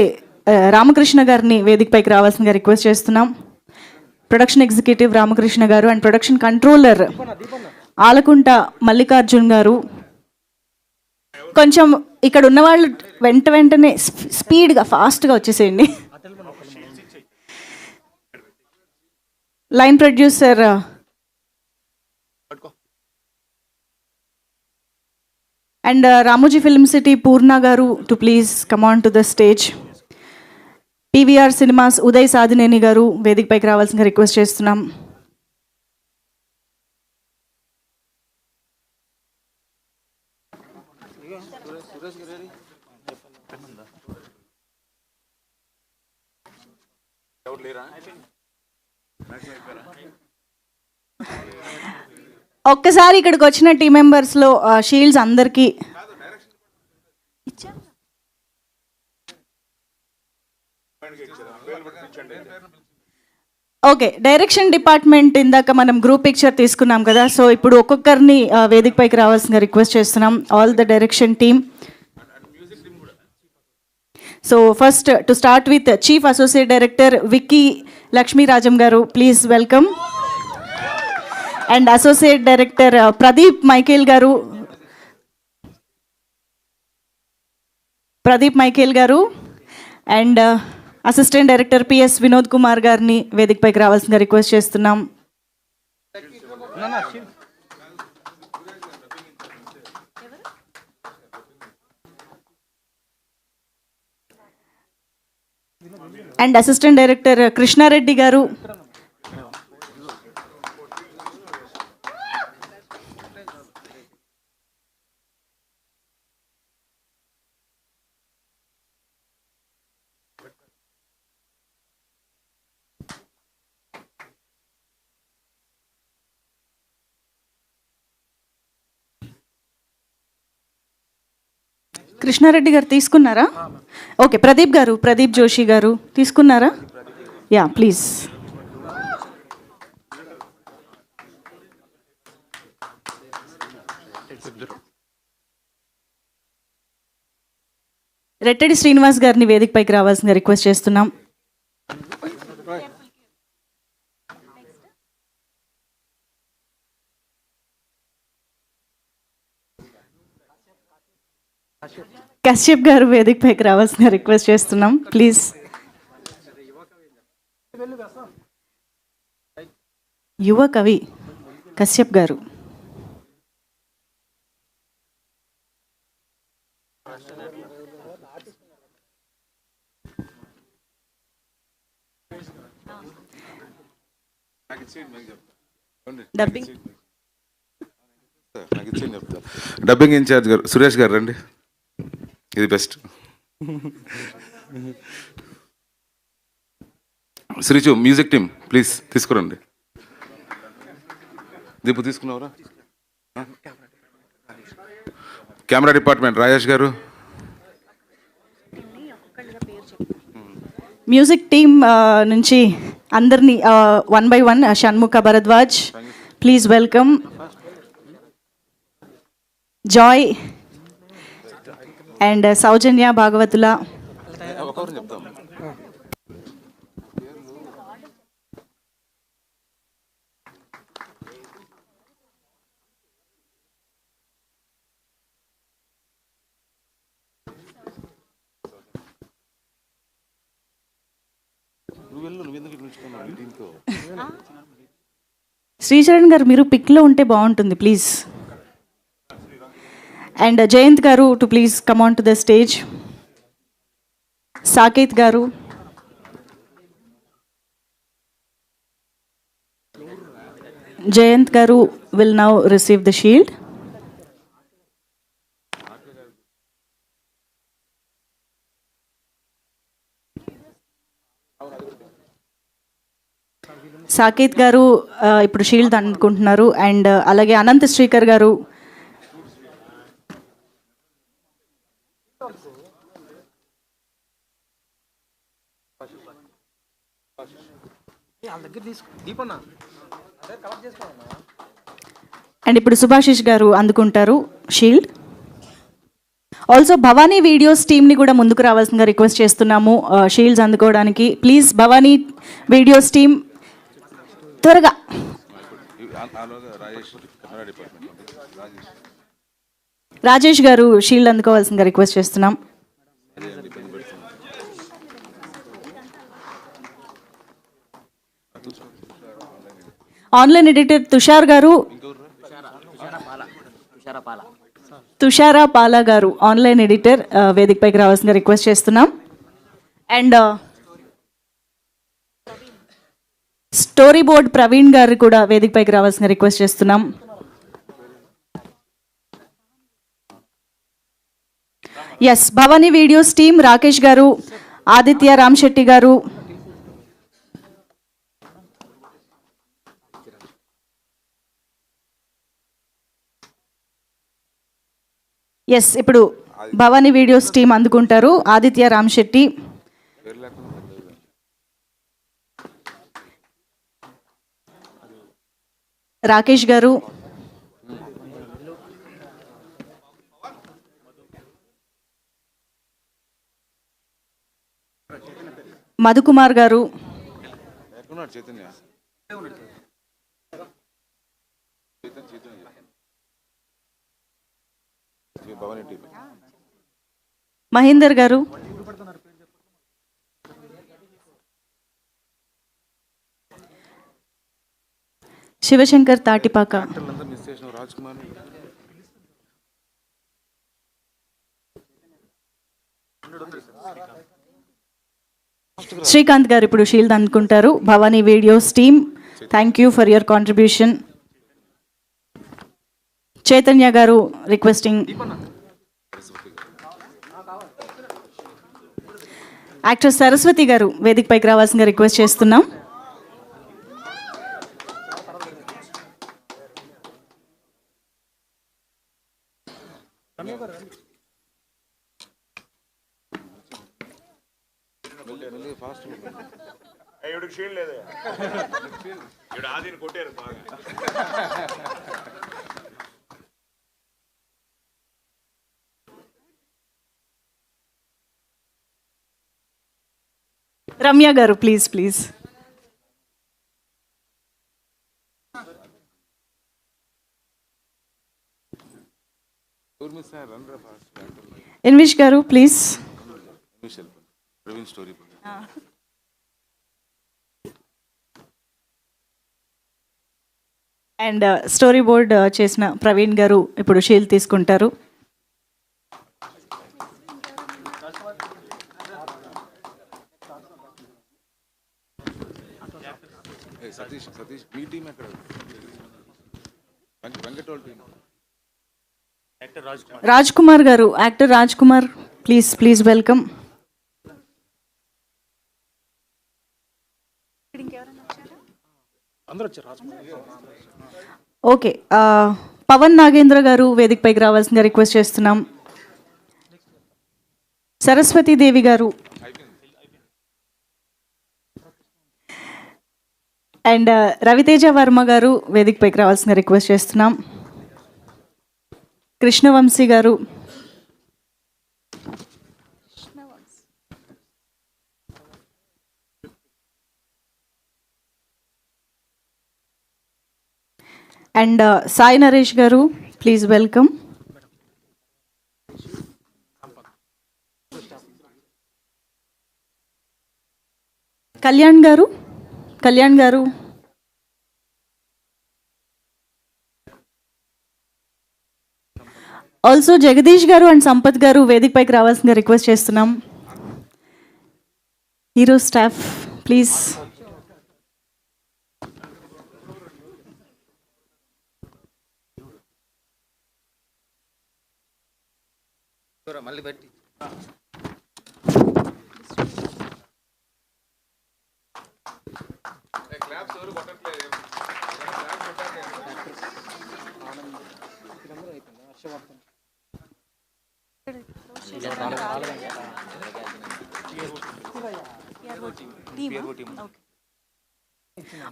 Ramakrishna గారిని వేదిక పైకి రావాల్సిందిగా రిక్వెస్ట్ చేస్తున్నాం. ప్రొడక్షన్ ఎగ్జిక్యూటివ్ రామకృష్ణ గారు and production controller Alakunta Mallikarjun గారు. కొంచెం ఇక్కడ ఉన్నవాళ్ళు వెంటనే స్పీడ్గా ఫాస్ట్గా వచ్చేసేయండి. Line producer and Ramoji film city Purna గారు to please come on to the stage. PVR cinemas Uday Sadhineni గారు వేదికపైకి రావాల్సిందిగా రిక్వెస్ట్ చేస్తున్నాం. ఒక్కసారి ఇక్కడికి వచ్చిన టీం మెంబర్స్లో షీల్డ్స్ అందరికీ ఓకే. డైరెక్షన్ డిపార్ట్మెంట్ ఇందాక మనం గ్రూప్ పిక్చర్ తీసుకున్నాం కదా, సో ఇప్పుడు ఒక్కొక్కరిని వేదికపైకి రావాల్సిందిగా రిక్వెస్ట్ చేస్తున్నాం. All the direction team. So first to start with chief associate director Vicky Lakshmirajam గారు, please welcome. And associate director Pradeep Michael గారు and assistant director PS Vinod Kumar గారిని వేదికపైకి రావాల్సిందిగా రిక్వెస్ట్ చేస్తున్నాం. అండ్ అసిస్టెంట్ డైరెక్టర్ కృష్ణారెడ్డి గారు. కృష్ణారెడ్డి గారు తీసుకున్నారా? ఓకే. ప్రదీప్ జోషి గారు తీసుకున్నారా? Yeah please. రెట్టెడి శ్రీనివాస్ గారిని వేదికపైకి రావాల్సిందిగా రిక్వెస్ట్ చేస్తున్నాం. కశ్యప్ గారు వేదికపైకి రావాల్సిన రిక్వెస్ట్ చేస్తున్నాం ప్లీజ్. యువ కవి కశ్యప్ గారు. డబ్బింగ్ ఇన్ఛార్జ్ గారు సురేష్ గారు రండి, ఇది best. Sreechu music team please తీసుకురండి. దీపు తీసుకున్నావురా? కెమెరా డిపార్ట్మెంట్ రాజేష్ గారు. మ్యూజిక్ టీమ్ నుంచి అందరినీ 1 by 1 Shanmukha Bharadwaj please welcome. Joy and Soujanya Bhagavatula. Sricharan గారు మీరు పిక్లో ఉంటే బాగుంటుంది ప్లీజ్. అండ్ జయంత్ గారు to please come on to the stage. Saketh గారు. జయంత్ గారు will now receive the shield. Saketh గారు ఇప్పుడు షీల్డ్ అందుకుంటున్నారు. అండ్ అలాగే అనంత్ శ్రీకర్ గారు. అండ్ ఇప్పుడు సుభాషిష్ గారు అందుకుంటారు షీల్డ్. ఆల్సో భవానీ వీడియోస్ టీమ్ని కూడా ముందుకు రావాల్సిందిగా రిక్వెస్ట్ చేస్తున్నాము షీల్డ్స్ అందుకోవడానికి. ప్లీజ్ భవానీ వీడియోస్ టీమ్ త్వరగా. రాజేష్ గారు షీల్డ్ అందుకోవాల్సిందిగా రిక్వెస్ట్ చేస్తున్నాం. ఆన్లైన్ ఎడిటర్ తుషార్ గారు. తుషారా పాలా గారు ఆన్లైన్ ఎడిటర్ వేదికపైకి రావాల్సిందిగా రిక్వెస్ట్ చేస్తున్నాం. అండ్ స్టోరీ బోర్డ్ ప్రవీణ్ గారు కూడా వేదికపైకి రావాల్సిందిగా రిక్వెస్ట్ చేస్తున్నాం. Yes, Bhavani Videos team Rakesh garu, Aditya Ramsetti గారు, ఎస్ ఇప్పుడు భవానీ వీడియోస్ టీం అందుకుంటారు. ఆదిత్య రామ్శెట్టి, రాకేష్ గారు, మధుకుమార్ గారు, మహేందర్ గారు, శివశంకర్ తాటిపాక, శ్రీకాంత్ గారు ఇప్పుడు షీల్డ్ అందుకుంటారు. Bhavani Videos team, thank you for your contribution. Chaitanya గారు రిక్వెస్టింగ్. యాక్టర్ సరస్వతి గారు వేదికపైకి రావాల్సిందిగా రిక్వెస్ట్ చేస్తున్నాం. రమ్య గారు ప్లీజ్ ప్లీజ్. ఇన్విష్ గారు ప్లీజ్. అండ్ స్టోరీ బోర్డ్ చేసిన ప్రవీణ్ గారు ఇప్పుడు షీల్డ్ తీసుకుంటారు. Raj Kumar garu, actor Raj Kumar please please welcome. Okay, Pavan Nagendra garu వేదికపైకి రావాల్సిందిగా రిక్వెస్ట్ చేస్తున్నాం. సరస్వతీదేవి గారు అండ్ రవితేజ వర్మ గారు వేదికపైకి రావాల్సిందిగా రిక్వెస్ట్ చేస్తున్నాం. కృష్ణవంశీ గారు, అండ్ సాయి నరేష్ గారు ప్లీజ్ వెల్కమ్. కళ్యాణ్ గారు, కళ్యాణ్ గారు, ఆల్సో జగదీష్ గారు అండ్ సంపత్ గారు వేదికపైకి రావాల్సిందిగా రిక్వెస్ట్ చేస్తున్నాం. Hero staff please.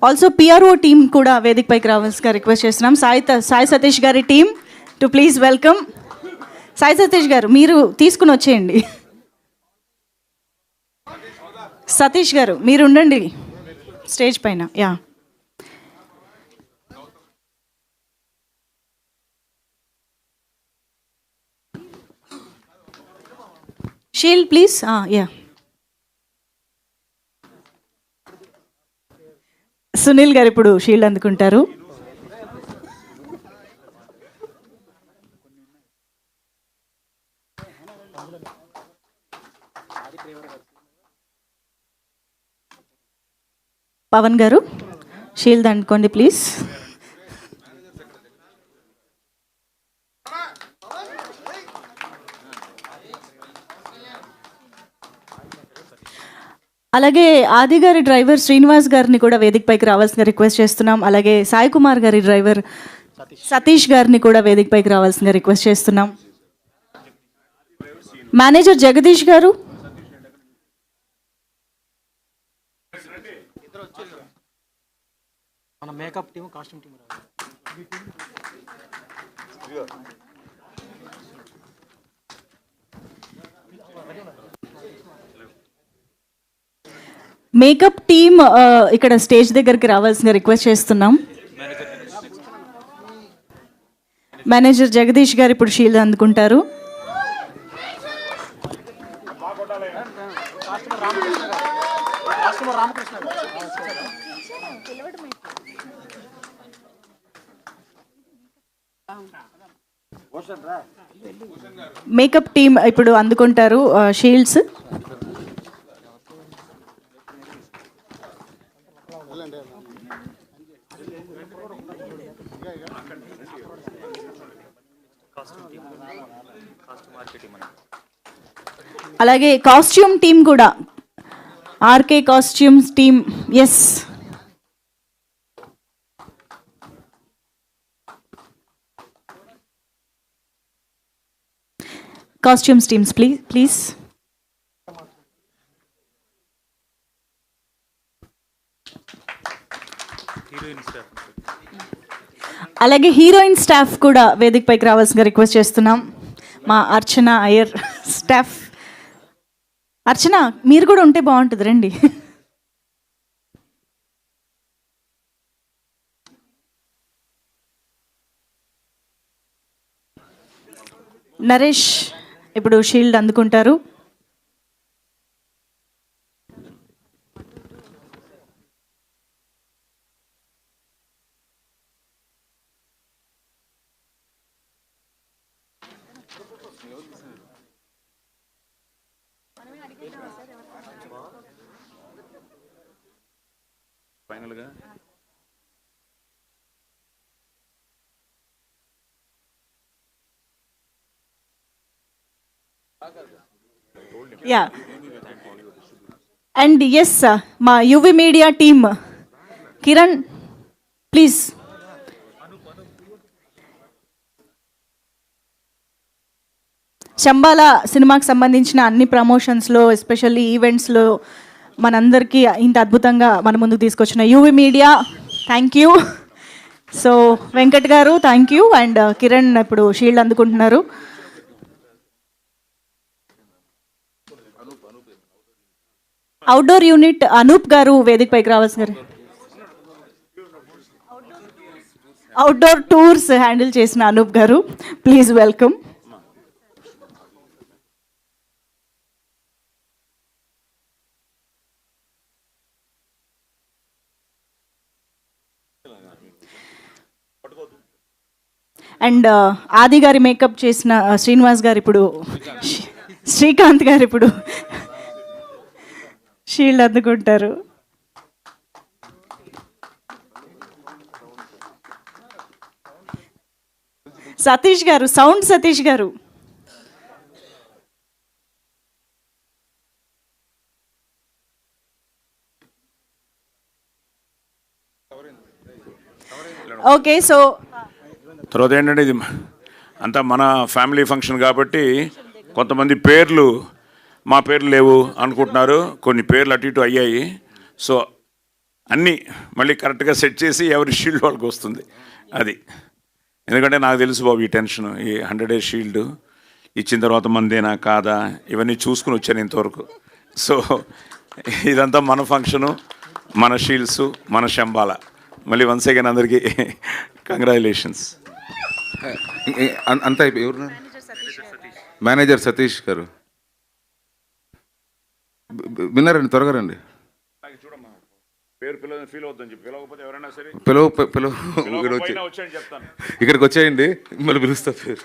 Also PRO team కూడా వేదికపైకి రావాల్సిగా రిక్వెస్ట్ చేస్తున్నాం. సాయి సతీష్ గారి team to please welcome. Sai Satish గారు మీరు తీసుకుని వచ్చేయండి. సతీష్ గారు మీరు ఉండండి స్టేజ్ పైన. Yeah, shield please. Yeah, Sunil గారు ఇప్పుడు షీల్డ్ అందుకుంటారు. పవన్ గారు షీల్డ్ అనుకోండి ప్లీజ్. అలాగే ఆది గారి డ్రైవర్ శ్రీనివాస్ గారిని కూడా వేదికపైకి రావాల్సిందిగా రిక్వెస్ట్ చేస్తున్నాం. అలాగే సాయి కుమార్ గారి డ్రైవర్ సతీష్ గారిని కూడా వేదికపైకి రావాల్సిందిగా రిక్వెస్ట్ చేస్తున్నాం. మేనేజర్ జగదీష్ గారు, మేకప్ టీమ్ ఇక్కడ స్టేజ్ దగ్గరికి రావాల్సిందిగా రిక్వెస్ట్ చేస్తున్నాం. మేనేజర్ జగదీష్ గారు ఇప్పుడు షీల్డ్ అందుకుంటారు. మేకప్ టీమ్ ఇప్పుడు అందుకుంటారు షీల్డ్స్. అలాగే కాస్ట్యూమ్ టీమ్ కూడా, RK Costumes team. Yes, costumes teams please. అలాగే హీరోయిన్ స్టాఫ్ కూడా వేదికపైకి రావాల్సిందిగా రిక్వెస్ట్ చేస్తున్నాం. మా అర్చన అయ్యర్ స్టాఫ్. అర్చన మీరు కూడా ఉంటే బాగుంటుంది, రండి. నరేష్ ఇప్పుడు షీల్డ్ అందుకుంటారు. ఫైనల్గా యా, అండ్ ఎస్ మా UV Media team. Kiran please. Shambhala సినిమాకి సంబంధించిన అన్ని ప్రమోషన్స్లో, ఎస్పెషల్లీ ఈవెంట్స్లో మనందరికీ ఇంత అద్భుతంగా మన ముందుకు తీసుకొచ్చిన UV media, thank you. So Venkat గారు థ్యాంక్ యూ. అండ్ కిరణ్ ఇప్పుడు షీల్డ్ అందుకుంటున్నారు. అవుట్డోర్ యూనిట్ అనూప్ గారు వేదికపైకి రావాల్సింది. అవుట్డోర్ టూర్స్ హ్యాండిల్ చేసిన అనూప్ గారు, ప్లీజ్ వెల్కమ్. అండ్ ఆది గారి మేకప్ చేసిన శ్రీనివాస్ గారు ఇప్పుడు, శ్రీకాంత్ గారు ఇప్పుడు షీల్డ్ అందుకుంటారు. సతీష్ గారు, సౌండ్ సతీష్ గారు. ఓకే, సో తర్వాత ఏంటంటే ఇది అంతా మన ఫ్యామిలీ ఫంక్షన్ కాబట్టి కొంతమంది పేర్లు మా పేర్లు లేవు అనుకుంటున్నారు. కొన్ని పేర్లు అటు ఇటు అయ్యాయి. సో అన్నీ మళ్ళీ కరెక్ట్గా సెట్ చేసి ఎవరి షీల్డ్ వాళ్ళకి వస్తుంది. అది ఎందుకంటే నాకు తెలుసు బాబు ఈ టెన్షన్. ఈ 100 days షీల్డ్ ఇచ్చిన తర్వాత మందేనా కాదా ఇవన్నీ చూసుకుని వచ్చాను ఇంతవరకు. సో ఇదంతా మన ఫంక్షను, మన షీల్డ్స్, మన శంబాల. మళ్ళీ వన్స్ అగైన్ అందరికీ కంగ్రాచులేషన్స్. అంతా ఎవరు? మేనేజర్ సతీష్ గారు విన్నారండి, త్వరగా రండి. ఇక్కడికి వచ్చేయండి, మళ్ళీ పిలుస్తా పేరు.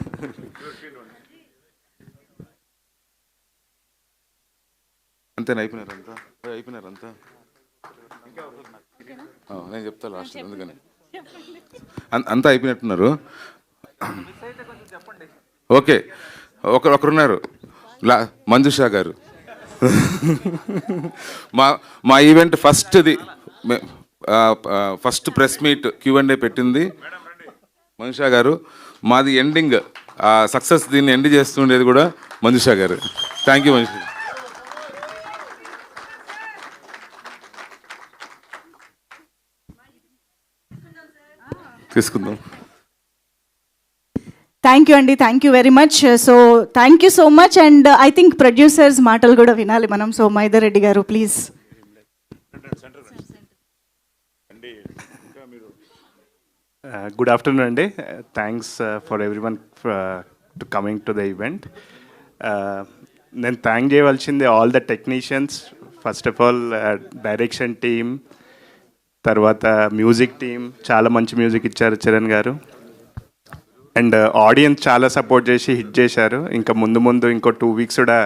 అంతేనా? అయిపోయినారంతా నేను చెప్తా లాస్ట్, ఎందుకని అంతా అయిపోయినట్టున్నారు. ఓకే, ఒకరున్నారు, మంజుషా గారు. మా event first press meet Q&A పెట్టింది మంజుషా గారు. మాది ఎండింగ్ సక్సెస్, దీన్ని ఎండ్ చేస్తుండేది కూడా మంజుషా గారు. Thank you Manjusha. తీసుకుందాం. థ్యాంక్ యూ అండి, thank you very much. So thank you so much. And I think producers మాటలు కూడా వినాలి మనం. సో మహేందర్ రెడ్డి గారు please. Good afternoon, Andy. Thanks for everyone to coming to the event. నేను థ్యాంక్ చేయవలసింది all the technicians, first of all direction team, తర్వాత మ్యూజిక్ టీమ్, చాలా మంచి మ్యూజిక్ ఇచ్చారు చరణ్ గారు. అండ్ ఆడియన్స్ చాలా సపోర్ట్ చేసి హిట్ చేశారు. ఇంకా ముందు ఇంకో 2 weeks కూడా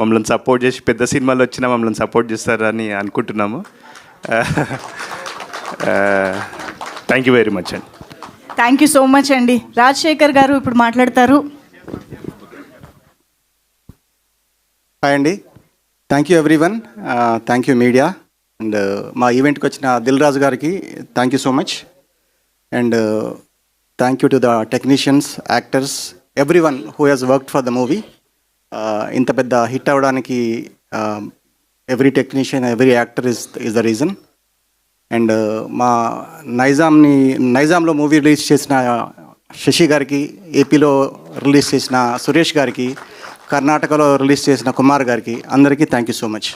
మమ్మల్ని సపోర్ట్ చేసి పెద్ద సినిమాలు వచ్చినా మమ్మల్ని సపోర్ట్ చేస్తారని అనుకుంటున్నాము. థ్యాంక్ యూ వెరీ మచ్ అండి. థ్యాంక్ యూ సో మచ్ అండి. రాజశేఖర్ గారు ఇప్పుడు మాట్లాడతారు. హాయ్ అండి, thank you everyone, thank you media. And మా ఈవెంట్కి వచ్చిన దిల్ రాజు గారికి thank you so much. And thank you to the technicians, actors, every one who has worked for the movie. ఇంత పెద్ద హిట్ అవ్వడానికి every technician, every actor is the reason. And మా నైజాంలో మూవీ రిలీజ్ చేసిన శశి గారికి, ఏపీలో రిలీజ్ చేసిన సురేష్ గారికి, కర్ణాటకలో రిలీజ్ చేసిన కుమార్ గారికి, అందరికీ thank you so much.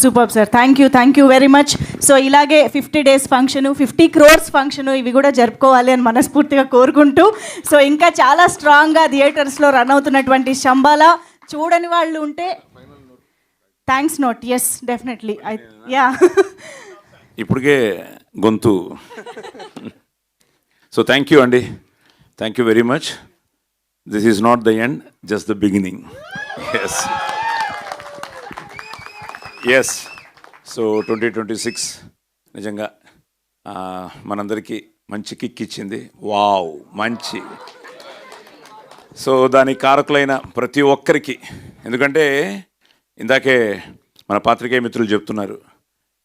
Super sir, thank you very much. So ఇలాగే 50 days ఫంక్షను, 50 crores ఫంక్షను ఇవి కూడా జరుపుకోవాలి అని మనస్ఫూర్తిగా కోరుకుంటూ, సో ఇంకా చాలా స్ట్రాంగ్గా థియేటర్స్లో రన్ అవుతున్నటువంటి శంబాలా చూడని వాళ్ళు ఉంటే thanks note. Yes definitely, yeah. ఇప్పటికే గొంతు. సో థ్యాంక్ యూ అండి, thank you very much. This is not the end, just the beginning. Yes. So 2026 నిజంగా మనందరికీ మంచి కిక్ ఇచ్చింది. వావ్, మంచి. సో దానికి కారకులైన ప్రతి ఒక్కరికి, ఎందుకంటే ఇందాకే మన పాత్రికేయ మిత్రులు చెప్తున్నారు,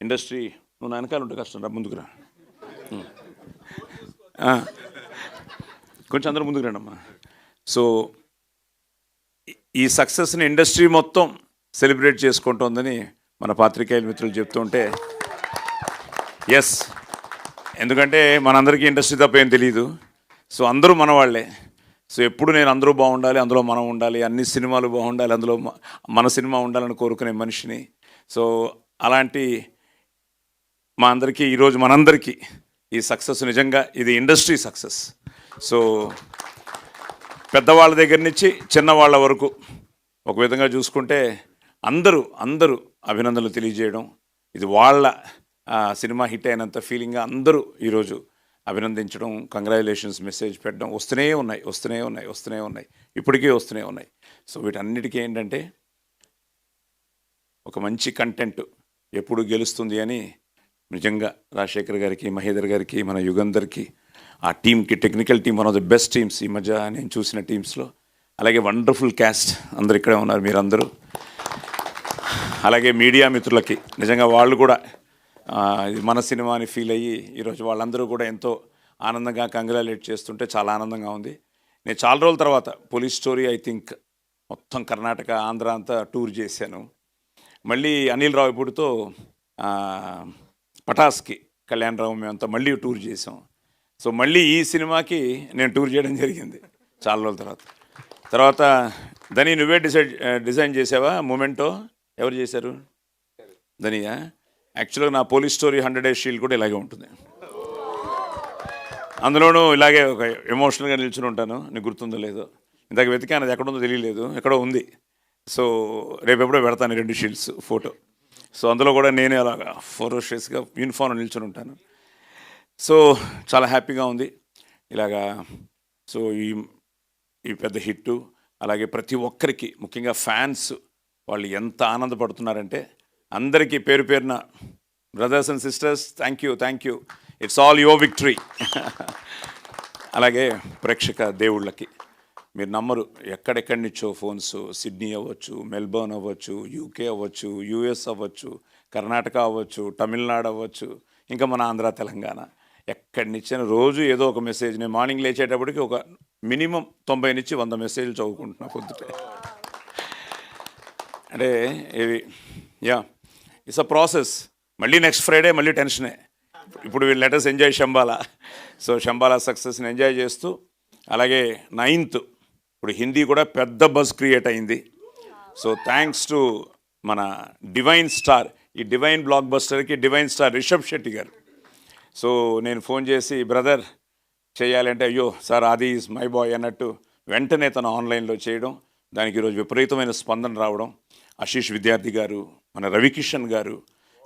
ఇండస్ట్రీ నువ్వు నా వెనకాల ఉంటే కష్టం, రా ముందుకు రా, కొంచెం అందరూ ముందుకు రండి అమ్మా. సో ఈ సక్సెస్ని ఇండస్ట్రీ మొత్తం సెలబ్రేట్ చేసుకుంటోందని మన పాత్రికేయుల మిత్రులు చెప్తుంటే ఎస్, ఎందుకంటే మనందరికీ ఇండస్ట్రీ తప్ప ఏం తెలియదు. సో అందరూ మన వాళ్ళే. సో ఎప్పుడు నేను అందరూ బాగుండాలి, అందులో మనం ఉండాలి, అన్ని సినిమాలు బాగుండాలి, అందులో మన సినిమా ఉండాలని కోరుకునే మనిషిని. సో అలాంటి మా అందరికీ ఈరోజు మనందరికీ ఈ సక్సెస్ నిజంగా ఇది ఇండస్ట్రీ సక్సెస్. సో పెద్దవాళ్ళ దగ్గర నుంచి చిన్నవాళ్ళ వరకు ఒక విధంగా చూసుకుంటే అందరూ అభినందనలు తెలియజేయడం, ఇది వాళ్ళ సినిమా హిట్ అయినంత ఫీలింగ్గా అందరూ ఈరోజు అభినందించడం, కంగ్రాచులేషన్స్ మెసేజ్ పెట్టడం వస్తూనే ఉన్నాయి, ఇప్పటికీ వస్తూనే ఉన్నాయి. సో వీటన్నిటికీ ఏంటంటే ఒక మంచి కంటెంట్ ఎప్పుడు గెలుస్తుంది అని నిజంగా రాజశేఖర్ గారికి, మహేందర్ గారికి, మన యుగంధర్కి, ఆ టీంకి, technical team one of the best teams ఈ మధ్య నేను చూసిన టీమ్స్లో. అలాగే వండర్ఫుల్ క్యాస్ట్ అందరు ఇక్కడే ఉన్నారు మీరందరూ. అలాగే మీడియా మిత్రులకి నిజంగా వాళ్ళు కూడా ఇది మన సినిమా అని ఫీల్ అయ్యి ఈరోజు వాళ్ళందరూ కూడా ఎంతో ఆనందంగా కంగ్రాచులేట్ చేస్తుంటే చాలా ఆనందంగా ఉంది. నేను చాలా రోజుల తర్వాత పోలీస్ స్టోరీ ఐ థింక్ మొత్తం కర్ణాటక, ఆంధ్ర అంతా టూర్ చేశాను. మళ్ళీ అనిల్ రావిపూడితో పటాస్కి కళ్యాణ్ రావు మేమంతా మళ్ళీ టూర్ చేసాం. సో మళ్ళీ ఈ సినిమాకి నేను టూర్ చేయడం జరిగింది చాలా రోజుల తర్వాత. దని నువ్వే డిజైన్ చేసావా మూమెంటో? ఎవరు చేశారు? దనియా? యాక్చువల్గా నా పోలీస్ స్టోరీ 100 Days షీల్డ్ కూడా ఇలాగే ఉంటుంది. అందులోనూ ఇలాగే ఒక ఎమోషనల్గా నిల్చుని ఉంటాను. నీకు గుర్తుందో లేదో, ఇందాక వెతికాను, అది ఎక్కడుందో తెలియలేదు, ఎక్కడో ఉంది. సో రేపు ఎప్పుడో పెడతాను 2 షీల్డ్స్ ఫోటో. సో అందులో కూడా నేనే అలాగా ఫోరోషియస్గా యూనిఫామ్ నిల్చుని ఉంటాను. సో చాలా హ్యాపీగా ఉంది ఇలాగా. సో ఈ పెద్ద హిట్టు, అలాగే ప్రతి ఒక్కరికి, ముఖ్యంగా ఫ్యాన్స్ వాళ్ళు ఎంత ఆనందపడుతున్నారంటే అందరికీ పేరు పేరున brothers and sisters thank you. It's all your victory. అలాగే ప్రేక్షక దేవుళ్ళకి మీరు నమ్మరు, ఎక్కడెక్కడి నుంచో ఫోన్స్, సిడ్నీ అవ్వచ్చు, మెల్బోర్న్ అవ్వచ్చు, యూకే అవ్వచ్చు, యూఎస్ అవ్వచ్చు, కర్ణాటక అవ్వచ్చు, తమిళనాడు అవ్వచ్చు, ఇంకా మన ఆంధ్ర తెలంగాణ, ఎక్కడి నుంచైనా రోజు ఏదో ఒక మెసేజ్. నేను మార్నింగ్ లేచేటప్పటికి ఒక మినిమం 90 నుంచి 100 మెసేజ్లు చదువుకుంటున్నా పొద్దుటే. అంటే ఇవి ఇట్స్ అ ప్రాసెస్. మళ్ళీ నెక్స్ట్ ఫ్రైడే మళ్ళీ టెన్షనే. ఇప్పుడు వీళ్ళు letters enjoy Shambhala. So Shambhala సక్సెస్ని ఎంజాయ్ చేస్తూ, అలాగే 9th ఇప్పుడు హిందీ కూడా పెద్ద బజ్ క్రియేట్ అయింది. సో థ్యాంక్స్ టు మన డివైన్ స్టార్, ఈ డివైన్ బ్లాక్ బస్టర్కి డివైన్ స్టార్ రిషబ్ శెట్టి గారు. సో నేను ఫోన్ చేసి బ్రదర్ చేయాలంటే, అయ్యో సార్ ఆది ఈజ్ మై బాయ్ అన్నట్టు వెంటనే తను ఆన్లైన్లో చేయడం, దానికి ఈరోజు విపరీతమైన స్పందన రావడం. ఆశీష్ విద్యార్థి గారు, మన రవికిషన్ గారు,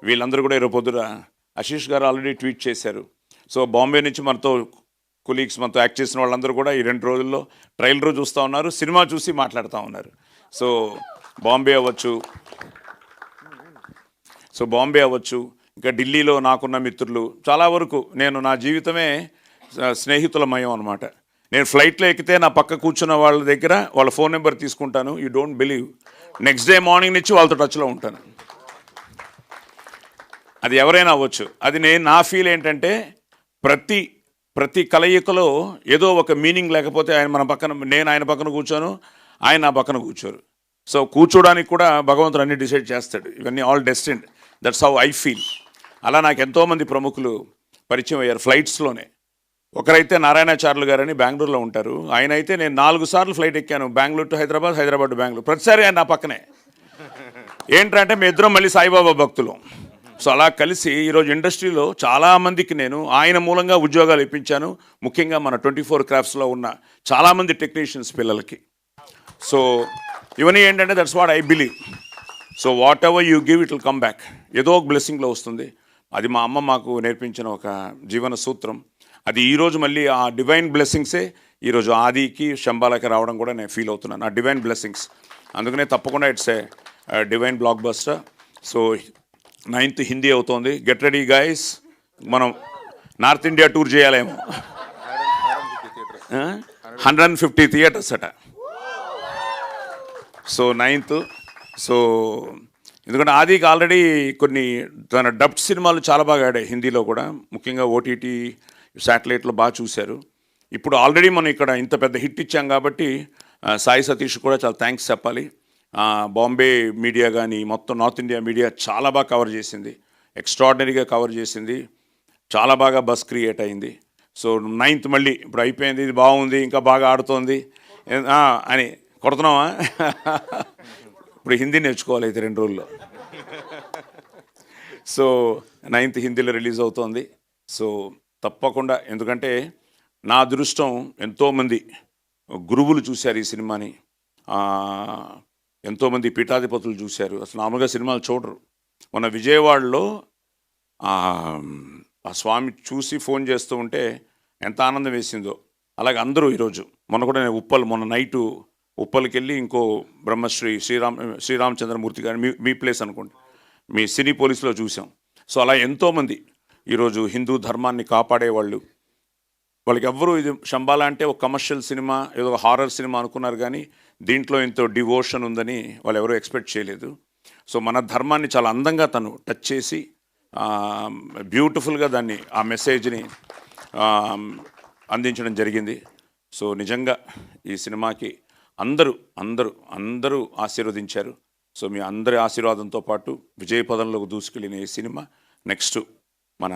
వీళ్ళందరూ కూడా ఈరోజు పొద్దున ఆశీష్ గారు ఆల్రెడీ ట్వీట్ చేశారు. సో బాంబే నుంచి మనతో కొలీగ్స్, మనతో యాక్ట్ చేసిన వాళ్ళందరూ కూడా ఈ 2 రోజుల్లో ట్రైలర్ చూస్తూ ఉన్నారు, సినిమా చూసి మాట్లాడుతూ ఉన్నారు. సో బాంబే అవ్వచ్చు, ఇంకా ఢిల్లీలో నాకున్న మిత్రులు చాలా వరకు, నేను నా జీవితమే స్నేహితులమయం అనమాట. నేను ఫ్లైట్లో ఎక్కితే నా పక్క కూర్చున్న వాళ్ళ దగ్గర వాళ్ళ ఫోన్ నెంబర్ తీసుకుంటాను. You don't believe, next day morning నుంచి వాళ్ళతో టచ్లో ఉంటాను. అది ఎవరైనా అవ్వచ్చు. అది నా ఫీల్ ఏంటంటే, ప్రతి కలయికలో ఏదో ఒక మీనింగ్ లేకపోతే నేను ఆయన పక్కన కూర్చోను, ఆయన నా పక్కన కూర్చోరు. సో కూర్చోడానికి కూడా భగవంతుడు అన్ని డిసైడ్ చేస్తాడు. ఇవన్నీ all destined. That's how I feel. అలా నాకు ఎంతోమంది ప్రముఖులు పరిచయం అయ్యారు ఫ్లైట్స్లోనే. ఒకరైతే నారాయణాచార్యులు గారని బెంగళూరులో ఉంటారు. ఆయన అయితే నేను 4 సార్లు ఫ్లైట్ ఎక్కాను, బెంగళూరు టు హైదరాబాద్, హైదరాబాద్ టు బెంగళూరు. ప్రతిసారి ఆయన నా పక్కనే. ఏంటంటే మీ ఇద్దరం మళ్ళీ సాయిబాబా భక్తులు. సో అలా కలిసి ఈరోజు ఇండస్ట్రీలో చాలామందికి నేను ఆయన మూలంగా ఉద్యోగాలు ఇప్పించాను. ముఖ్యంగా మన 24 క్రాఫ్ట్స్లో ఉన్న చాలామంది టెక్నీషియన్స్ పిల్లలకి. సో ఇవన్నీ ఏంటంటే that's what I believe. So what ever you give it will come back. ఏదో ఒక బ్లెస్సింగ్లో వస్తుంది. అది మా అమ్మ మాకు నేర్పించిన ఒక జీవన సూత్రం. అది ఈరోజు మళ్ళీ ఆ డివైన్ బ్లెస్సింగ్సే ఈరోజు ఆదికి శంబాలకి రావడం కూడా నేను ఫీల్ అవుతున్నాను. ఆ డివైన్ బ్లెస్సింగ్స్. అందుకనే తప్పకుండా it's a divine block buster. So 9th Hindi అవుతోంది. గెట్ రెడీ గైస్, మనం నార్త్ ఇండియా టూర్ చేయాలేమో. 150 థియేటర్స్ అట. So 9th. సో ఎందుకంటే ఆదికి ఆల్రెడీ కొన్ని తన డబ్డ్ సినిమాలు చాలా బాగా ఆడాయి హిందీలో కూడా, ముఖ్యంగా ఓటీటీ శాటిలైట్లో బాగా చూశారు. ఇప్పుడు ఆల్రెడీ మనం ఇక్కడ ఇంత పెద్ద హిట్ ఇచ్చాం కాబట్టి సాయి సతీష్ కూడా చాలా థ్యాంక్స్ చెప్పాలి. బాంబే మీడియా కానీ మొత్తం నార్త్ ఇండియా మీడియా చాలా బాగా కవర్ చేసింది, ఎక్స్ట్రాడినరీగా కవర్ చేసింది, చాలా బాగా బస్ క్రియేట్ అయింది. సో 9th మళ్ళీ ఇప్పుడు అయిపోయింది, ఇది బాగుంది, ఇంకా బాగా ఆడుతోంది అని కొడుతున్నావా? ఇప్పుడు హిందీ నేర్చుకోవాలి అయితే 2 రోజుల్లో. సో 9th హిందీలో రిలీజ్ అవుతోంది. సో తప్పకుండా, ఎందుకంటే నా అదృష్టం ఎంతోమంది గురువులు చూశారు ఈ సినిమాని, ఎంతోమంది పీఠాధిపతులు చూశారు. అసలు మామూలుగా సినిమాలు చూడరు. మొన్న విజయవాడలో ఆ స్వామి చూసి ఫోన్ చేస్తూ ఉంటే ఎంత ఆనందం వేసిందో, అలాగే అందరూ ఈరోజు మొన్న కూడా నేను మొన్న నైటు ఉప్పల్కి వెళ్ళి ఇంకో బ్రహ్మశ్రీ శ్రీరామచంద్రమూర్తి గారు మీ ప్లేస్ అనుకోండి, మీ సినీ పోలీసులో చూసాం. సో అలా ఎంతోమంది ఈరోజు హిందూ ధర్మాన్ని కాపాడేవాళ్ళు, వాళ్ళకి ఎవ్వరూ ఇది శంబాలా అంటే ఒక కమర్షియల్ సినిమా, ఏదో ఒక హారర్ సినిమా అనుకున్నారు, కానీ దీంట్లో ఎంతో డివోషన్ ఉందని వాళ్ళు ఎవరూ ఎక్స్పెక్ట్ చేయలేదు. సో మన ధర్మాన్ని చాలా అందంగా తను టచ్ చేసి బ్యూటిఫుల్గా దాన్ని ఆ మెసేజ్ని అందించడం జరిగింది. సో నిజంగా ఈ సినిమాకి అందరూ ఆశీర్వదించారు. సో మీ అందరి ఆశీర్వాదంతో పాటు విజయపదంలోకి దూసుకెళ్ళిన ఈ సినిమా నెక్స్ట్ మన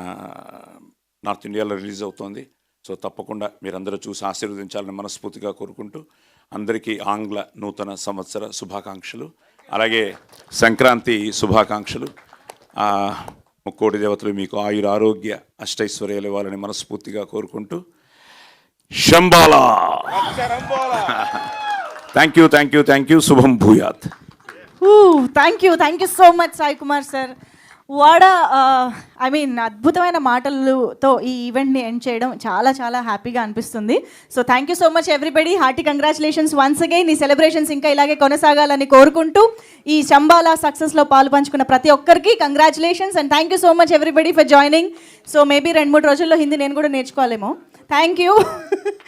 నార్త్ ఇండియాలో రిలీజ్ అవుతోంది. సో తప్పకుండా మీరందరూ చూసి ఆశీర్వదించాలని మనస్ఫూర్తిగా కోరుకుంటూ అందరికీ ఆంగ్ల నూతన సంవత్సర శుభాకాంక్షలు, అలాగే సంక్రాంతి శుభాకాంక్షలు. ముక్కోటి దేవతలు మీకు ఆయుర ఆరోగ్య అష్టైశ్వర్యాలు ఇవ్వాలని మనస్ఫూర్తిగా కోరుకుంటూ శంబాలా. Thank you. శుభం భూయాత్. Thank you so much Sai Kumar sir. వాడ ఐ మీన్ అద్భుతమైన మాటలతో ఈ ఈవెంట్ని ఎండ్ చేయడం చాలా చాలా హ్యాపీగా అనిపిస్తుంది. So thank you so much everybody. Hearty congratulations once again. ఈ సెలబ్రేషన్స్ ఇంకా ఇలాగే కొనసాగాలని కోరుకుంటూ ఈ శంబాలా సక్సెస్లో పాలు పంచుకున్న ప్రతి ఒక్కరికి congratulations and thank you so much everybody for joining. So maybe 2-3 రోజుల్లో హిందీ నేను కూడా నేర్చుకోవాలేమో. Thank you.